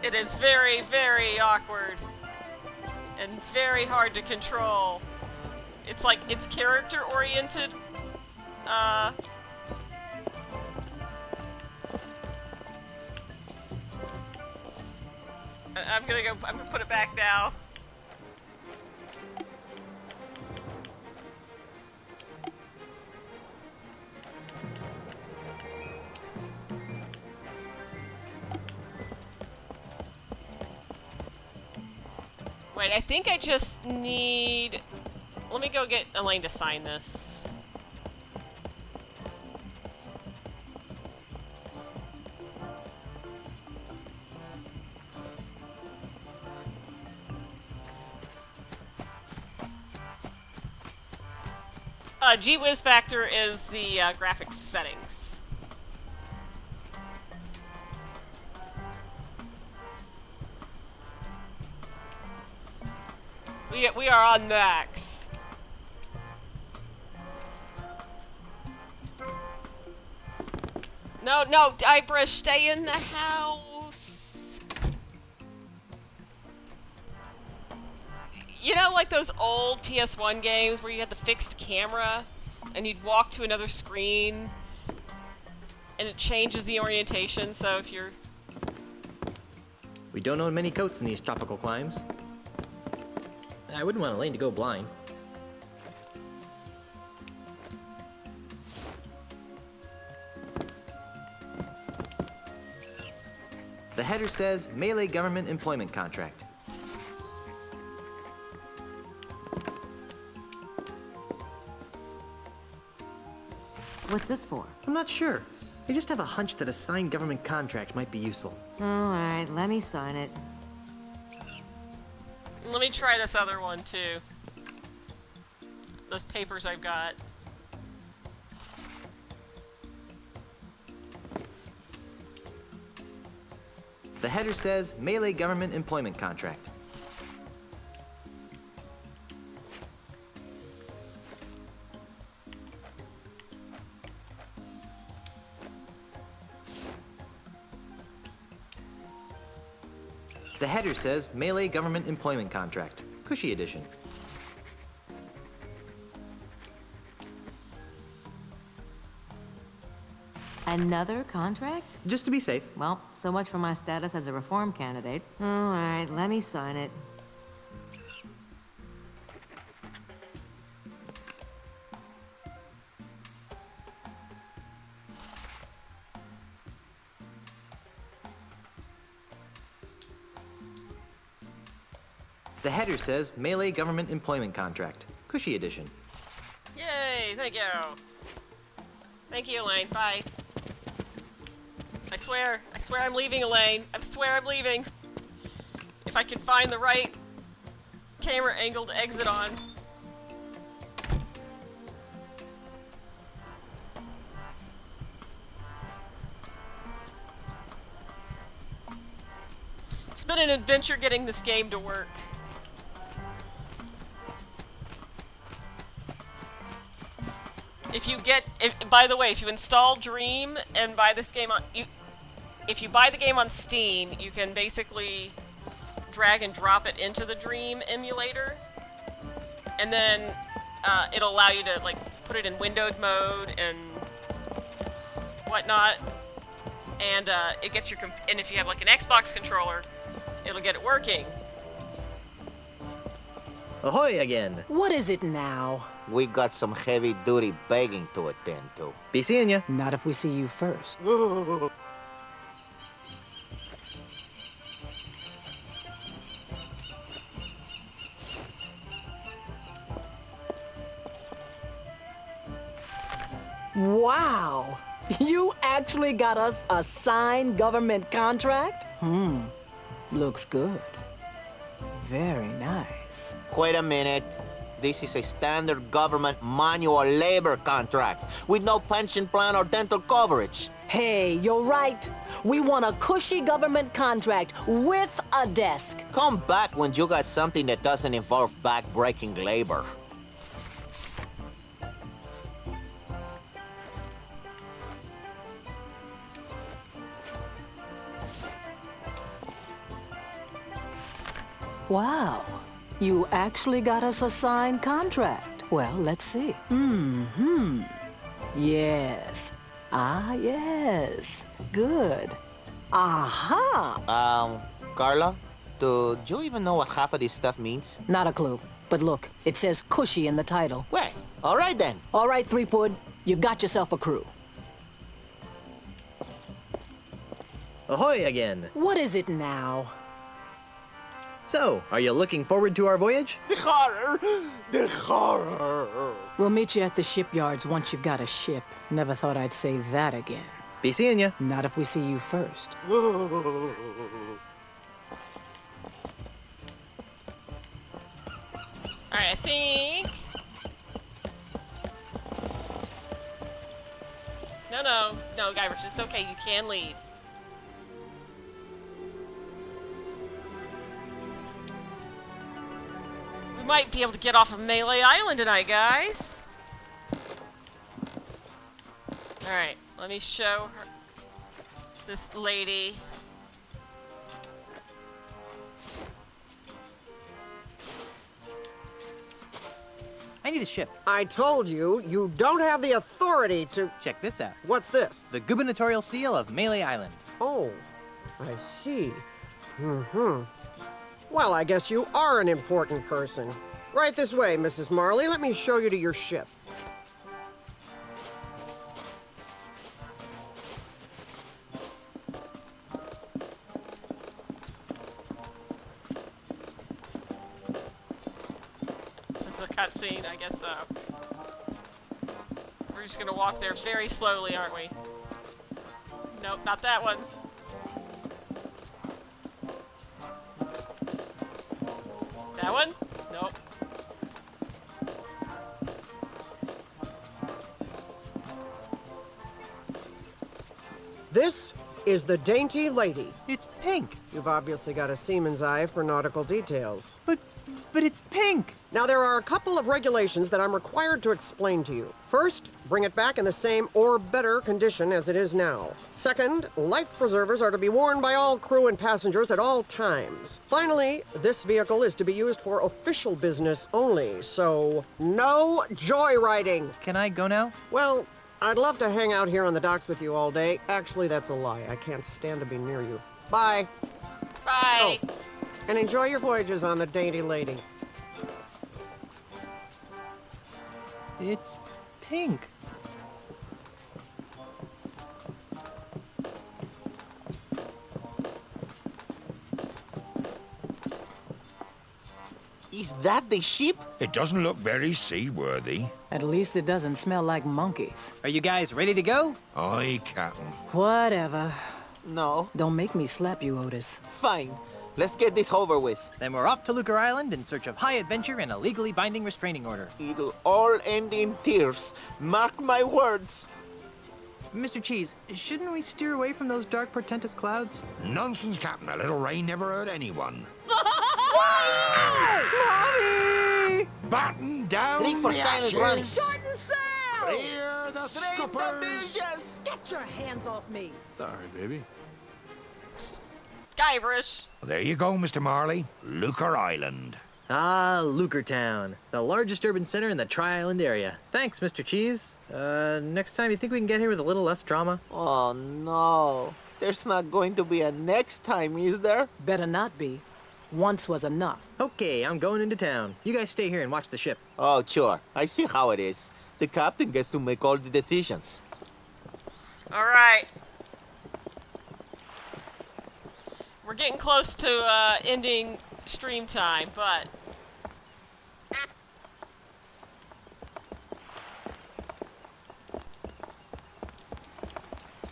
It is very, very awkward. And very hard to control. It's like, it's character oriented. I'm gonna put it back now. Wait, I think I just need... Let me go get Elaine to sign this. G-Wiz Factor is the graphics settings. We are on max. No, Guybrush, stay in the house. You know, like those old PS1 games where you had the fixed camera and you'd walk to another screen and it changes the orientation, so if you're... We don't own many coats in these tropical climes. I wouldn't want Elaine to go blind. The header says Melee Government Employment Contract. What's this for? I'm not sure. I just have a hunch that a signed government contract might be useful. Alright, let me sign it. Let me try this other one too. Those papers I've got. The header says Melee Government Employment Contract. The header says Melee Government Employment Contract. Cushy edition. Another contract? Just to be safe. Well, so much for my status as a reform candidate. All right, let me sign it. The header says Melee Government Employment Contract. Cushy edition. Yay, thank you. Thank you, Elaine. Bye. I swear I'm leaving, Elaine. I swear I'm leaving. If I can find the right camera angle to exit on. It's been an adventure getting this game to work. By the way, if you install Dream and buy this game on, if you buy the game on Steam, you can basically drag and drop it into the Dream emulator, and then it'll allow you to like put it in windowed mode and whatnot, and it gets your and if you have like an Xbox controller, it'll get it working. Ahoy again! What is it now? We got some heavy-duty begging to attend to. Be seeing ya. Not if we see you first. Wow! You actually got us a signed government contract? Looks good. Very nice. Wait a minute. This is a standard government manual labor contract with no pension plan or dental coverage. Hey, you're right. We want a cushy government contract with a desk. Come back when you got something that doesn't involve back-breaking labor. Wow. You actually got us a signed contract. Well, let's see. Yes. Ah, yes. Good. Aha! Carla, do you even know what half of this stuff means? Not a clue. But look, it says cushy in the title. Well, all right then. All right, Threepwood. You've got yourself a crew. Ahoy again! What is it now? So, are you looking forward to our voyage? The horror! The horror! We'll meet you at the shipyards once you've got a ship. Never thought I'd say that again. Be seeing ya. Not if we see you first. Alright, I think... No, Guybrush, it's okay, you can leave. We might be able to get off of Melee Island tonight, guys. Alright, let me show her this lady. I need a ship. I told you, you don't have the authority to... Check this out. What's this? The gubernatorial seal of Melee Island. Oh, I see. Well, I guess you are an important person. Right this way, Mrs. Marley. Let me show you to your ship. This is a cutscene, I guess so. We're just gonna walk there very slowly, aren't we? Nope, not that one. That one? Nope. This is the Dainty Lady. It's pink. You've obviously got a seaman's eye for nautical details. But it's pink. Now, there are a couple of regulations that I'm required to explain to you. First, bring it back in the same or better condition as it is now. Second, life preservers are to be worn by all crew and passengers at all times. Finally, this vehicle is to be used for official business only, so no joyriding. Can I go now? Well, I'd love to hang out here on the docks with you all day. Actually, that's a lie. I can't stand to be near you. Bye. Bye. Oh, and enjoy your voyages on the Dainty Lady. It's pink. Is that the ship? It doesn't look very seaworthy. At least it doesn't smell like monkeys. Are you guys ready to go? Aye, Captain. Whatever. No. Don't make me slap you, Otis. Fine. Let's get this over with. Then we're off to Lucre Island in search of high adventure and a legally binding restraining order. It'll all end in tears. Mark my words. Mr. Cheese, shouldn't we steer away from those dark, portentous clouds? Nonsense, Captain. A little rain never hurt anyone. Mommy! Batten down Drink for the silent hatches. running. Shorten sail! Clear the scuppers. Get your hands off me! Sorry, baby. Guybrush. There you go, Mr. Marley. Lucre Island. Ah, Lucre Town, the largest urban center in the Tri-Island area. Thanks, Mr. Cheese. Next time, you think we can get here with a little less drama? Oh, no. There's not going to be a next time, is there? Better not be. Once was enough. Okay, I'm going into town. You guys stay here and watch the ship. Oh, sure. I see how it is. The captain gets to make all the decisions. All right. We're getting close to ending stream time, but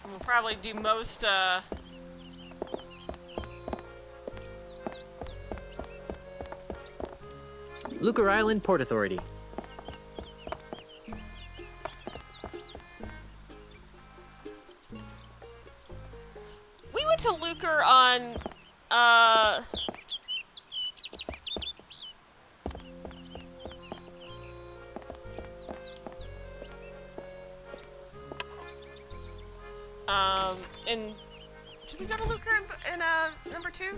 we'll probably do most Lucre Island Port Authority. we went to Lucre on in did we go to Lucre in number 2?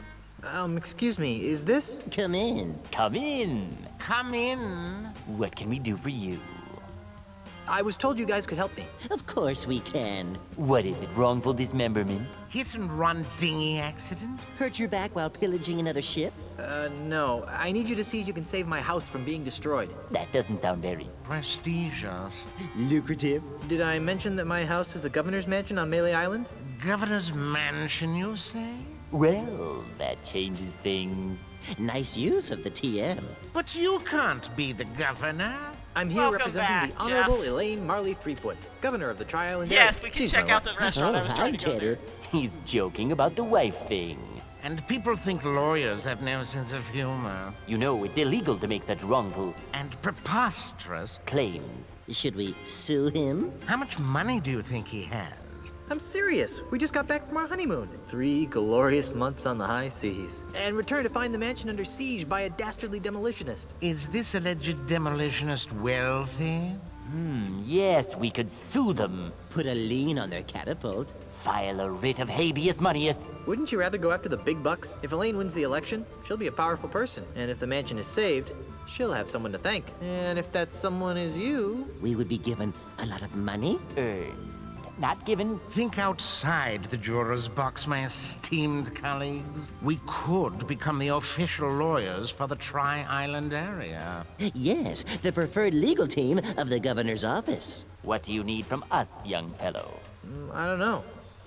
Excuse me, is this? Come in. Come in. Come in. What can we do for you? I was told you guys could help me. Of course we can. What is it, wrongful dismemberment? Hit and run dinghy accident? Hurt your back while pillaging another ship? No. I need you to see if you can save my house from being destroyed. That doesn't sound very prestigious. Lucrative. Did I mention that my house is the governor's mansion on Melee Island? Governor's mansion, you say? Well, that changes things. Nice use of the TM. But you can't be the governor. I'm here Welcome representing back, the Honorable Jeff. Elaine Marley Threepwood, governor of the Tri-Island Yes, area. we can She's check my out the restaurant I was trying to go there. He's joking about the wife thing. And people think lawyers have no sense of humor. You know, it's illegal to make such wrongful And preposterous. claims. Should we sue him? How much money do you think he has? I'm serious. We just got back from our honeymoon. 3 glorious months on the high seas. And returned to find the mansion under siege by a dastardly demolitionist. Is this alleged demolitionist wealthy? Yes, we could sue them. Put a lien on their catapult. File a writ of habeas moneyus. Wouldn't you rather go after the big bucks? If Elaine wins the election, she'll be a powerful person. And if the mansion is saved, she'll have someone to thank. And if that someone is you... We would be given a lot of money. Earned. Not given. Think outside the juror's box, my esteemed colleagues. We could become the official lawyers for the Tri-Island area. Yes, the preferred legal team of the governor's office. What do you need from us, young fellow? I don't know.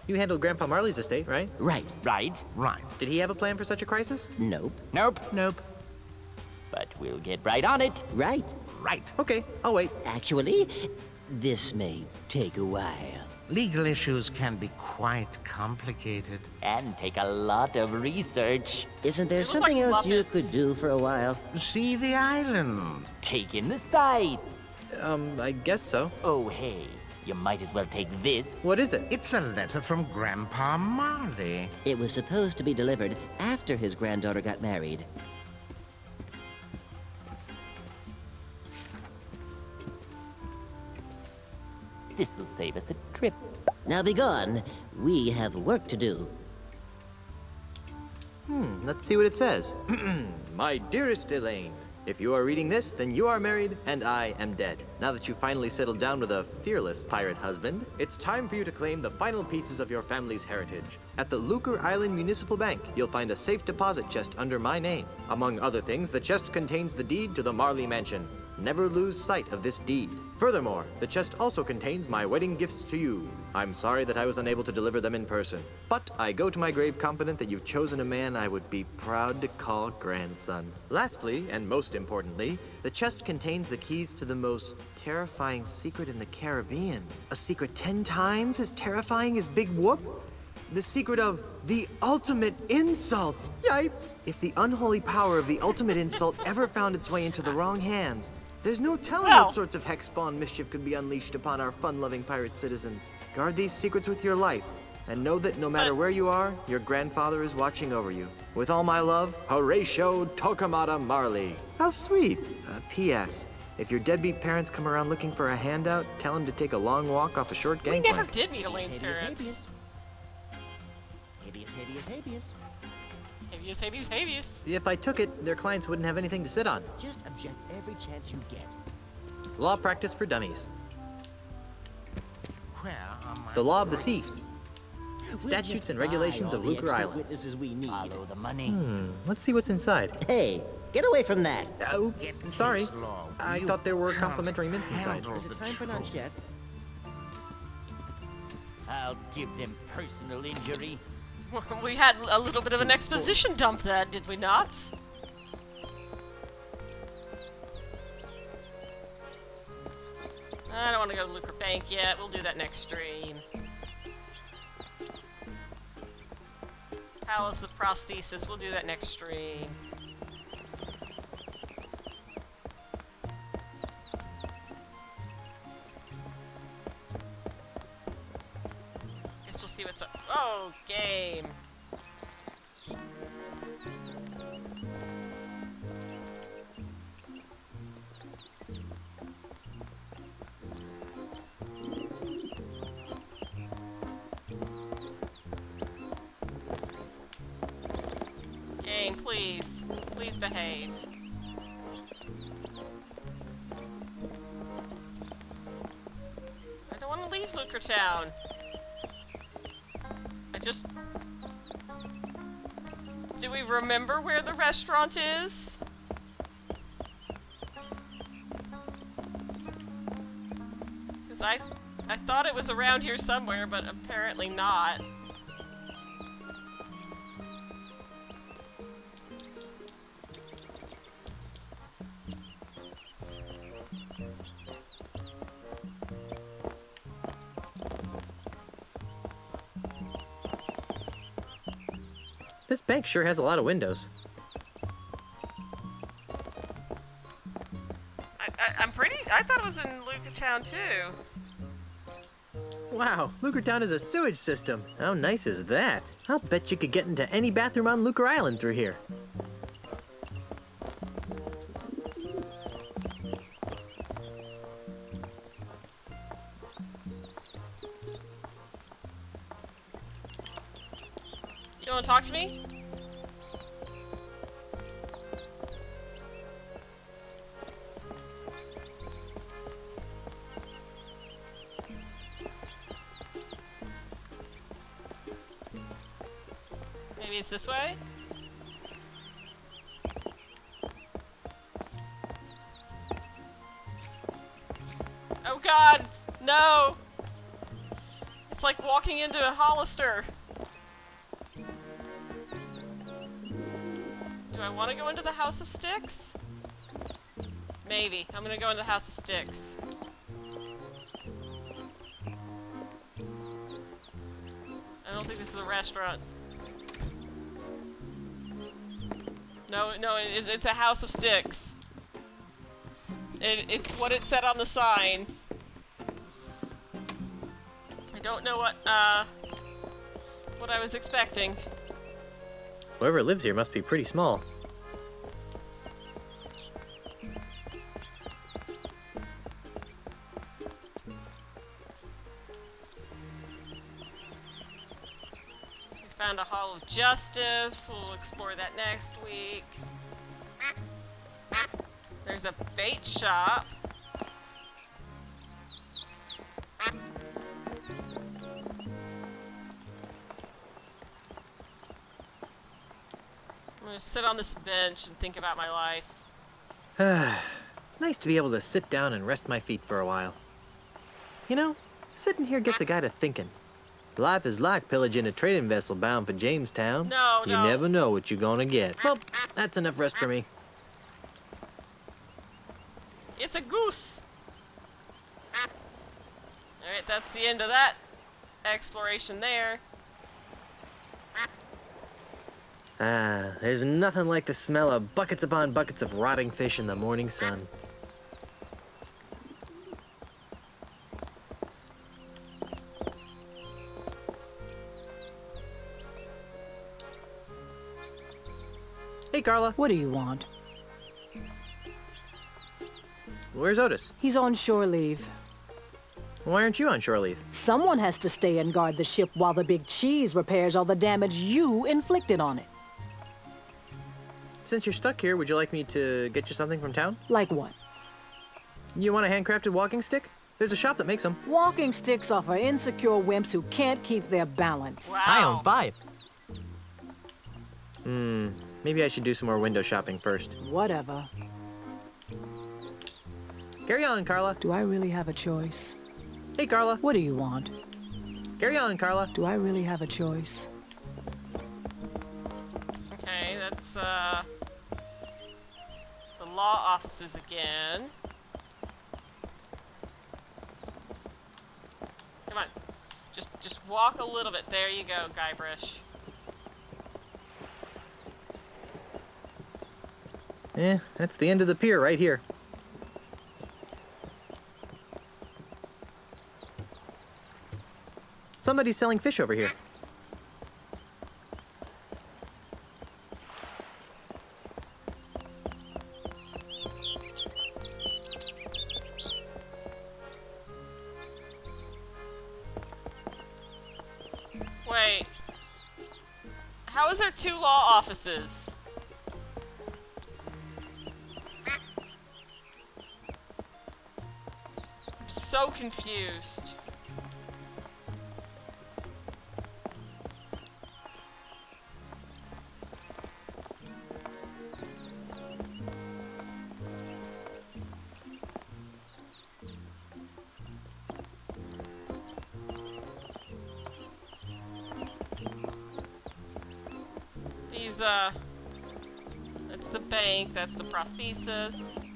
You handled Grandpa Marley's estate, right? Right. Right? Right. Did he have a plan for such a crisis? Nope. Nope. Nope. But we'll get right on it. Right. Right. Okay, I'll wait. Actually, this may take a while. Legal issues can be quite complicated. And take a lot of research. Isn't there look something like else you Muppets. could do for a while? See the island. Take in the sight. I guess so. Oh, hey. You might as well take this. What is it? It's a letter from Grandpa Marley. It was supposed to be delivered after his granddaughter got married. This'll save us a trip. Now be gone. We have work to do. Let's see what it says. My dearest Elaine, if you are reading this, then you are married and I am dead. Now that you've finally settled down with a fearless pirate husband, it's time for you to claim the final pieces of your family's heritage. At the Lucre Island Municipal Bank, you'll find a safe deposit chest under my name. Among other things, the chest contains the deed to the Marley Mansion. Never lose sight of this deed. Furthermore, the chest also contains my wedding gifts to you. I'm sorry that I was unable to deliver them in person, but I go to my grave confident that you've chosen a man I would be proud to call grandson. Lastly, and most importantly, the chest contains the keys to the most terrifying secret in the Caribbean. A secret 10 times as terrifying as Big Whoop? The secret of the ultimate insult! Yipes! If the unholy power of the ultimate insult ever found its way into the wrong hands, there's no telling what sorts of hex-spawn mischief could be unleashed upon our fun-loving pirate citizens. Guard these secrets with your life, and know that no matter where you are, your grandfather is watching over you. With all my love, Horatio Torquemada Marley. How sweet! P.S. If your deadbeat parents come around looking for a handout, tell them to take a long walk off a short We gangplank. never did meet Elaine's parents. Habeas, habeas, habeas. Habeas, habeas, habeas. If I took it, their clients wouldn't have anything to sit on. Just object every chance you get. Law practice for dummies. Where are my The law of the seas. We'll Statutes just and buy regulations all of the Lucre expert Island. witnesses we need. Follow the money. Let's see what's inside. Hey, get away from that. Oops, sorry. I thought there were complimentary mints inside. Is it time for lunch yet? I'll give them personal injury. We had a little bit of an exposition dump there, did we not? I don't want to go to Lucre Bank yet. We'll do that next stream. Palace of Prosthesis. We'll do that next stream. Guess we'll see what's up. Oh, game. Game, please. Please behave. I don't want to leave Lucre Town. Do we remember where the restaurant is? Because I thought it was around here somewhere, but apparently not. This bank sure has a lot of windows. I thought it was in Lucre Town too. Wow, Lucre Town is a sewage system. How nice is that? I'll bet you could get into any bathroom on Lucre Island through here. You wanna talk to me? Maybe it's this way? Oh god! No! It's like walking into a Hollister. Do I want to go into the House of Sticks? Maybe. I'm gonna go into the House of Sticks. I don't think this is a restaurant. No, it's a House of Sticks. It's what it said on the sign. don't know what I was expecting. Whoever lives here must be pretty small. We found a Hall of Justice. We'll explore that next week. There's a bait shop. I'm gonna sit on this bench and think about my life. It's nice to be able to sit down and rest my feet for a while. You know, sitting here gets a guy to thinking. Life is like pillaging a trading vessel bound for Jamestown. No, You never know what you're gonna get. Well, that's enough rest for me. It's a goose! Alright, that's the end of that exploration there. There's nothing like the smell of buckets upon buckets of rotting fish in the morning sun. Hey, Carla. What do you want? Where's Otis? He's on shore leave. Why aren't you on shore leave? Someone has to stay and guard the ship while the Big Cheese repairs all the damage you inflicted on it. Since you're stuck here, would you like me to get you something from town? Like what? You want a handcrafted walking stick? There's a shop that makes them. Walking sticks are for insecure wimps who can't keep their balance. Wow. I own 5. Maybe I should do some more window shopping first. Whatever. Carry on, Carla. Do I really have a choice? Hey, Carla. What do you want? Carry on, Carla. Do I really have a choice? Okay, that's the law offices again. Come on. Just walk a little bit. There you go, Guybrush. That's the end of the pier right here. Somebody's selling fish over here. Wait. How is there 2 law offices? I'm so confused. That's the bank, that's the prosthesis.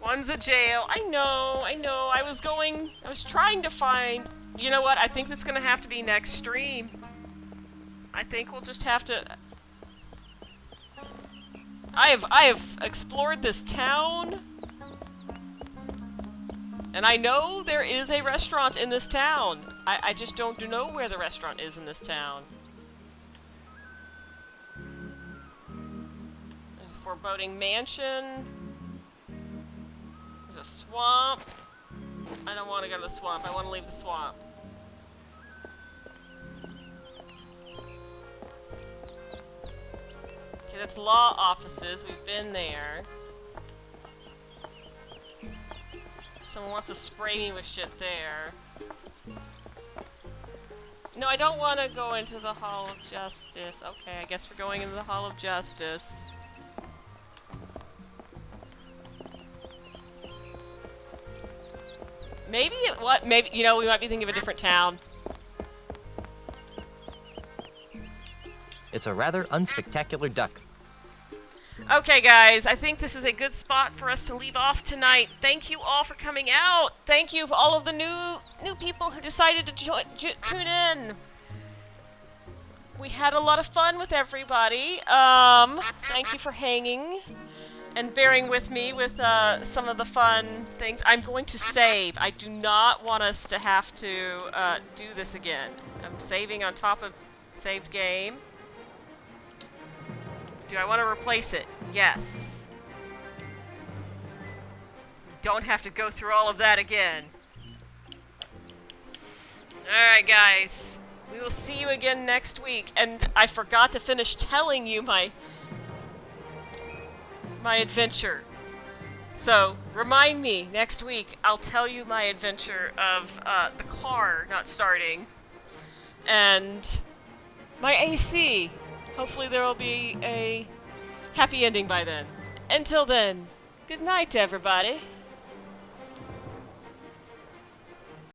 One's a jail. I know. I was trying to find, you know what, I think that's gonna have to be next stream. I think we'll just have to... I have explored this town. And I know there is a restaurant in this town. I just don't know where the restaurant is in this town. There's a foreboding mansion. There's a swamp. I don't want to go to the swamp. I want to leave the swamp. Okay, that's law offices. We've been there. Someone wants to spray me with shit there. No, I don't want to go into the Hall of Justice. Okay, I guess we're going into the Hall of Justice. Maybe maybe, you know, we might be thinking of a different town. It's a rather unspectacular duck. Okay, guys, I think this is a good spot for us to leave off tonight. Thank you all for coming out. Thank you for all of the new people who decided to tune in. We had a lot of fun with everybody. Thank you for hanging. and bearing with me with some of the fun things. I'm going to save. I do not want us to have to do this again. I'm saving on top of saved game. Do I want to replace it? Yes. Don't have to go through all of that again. Alright, guys. We will see you again next week. And I forgot to finish telling you my adventure. So, remind me next week. I'll tell you my adventure of the car not starting. And my AC. Hopefully there will be a happy ending by then. Until then, good night, everybody.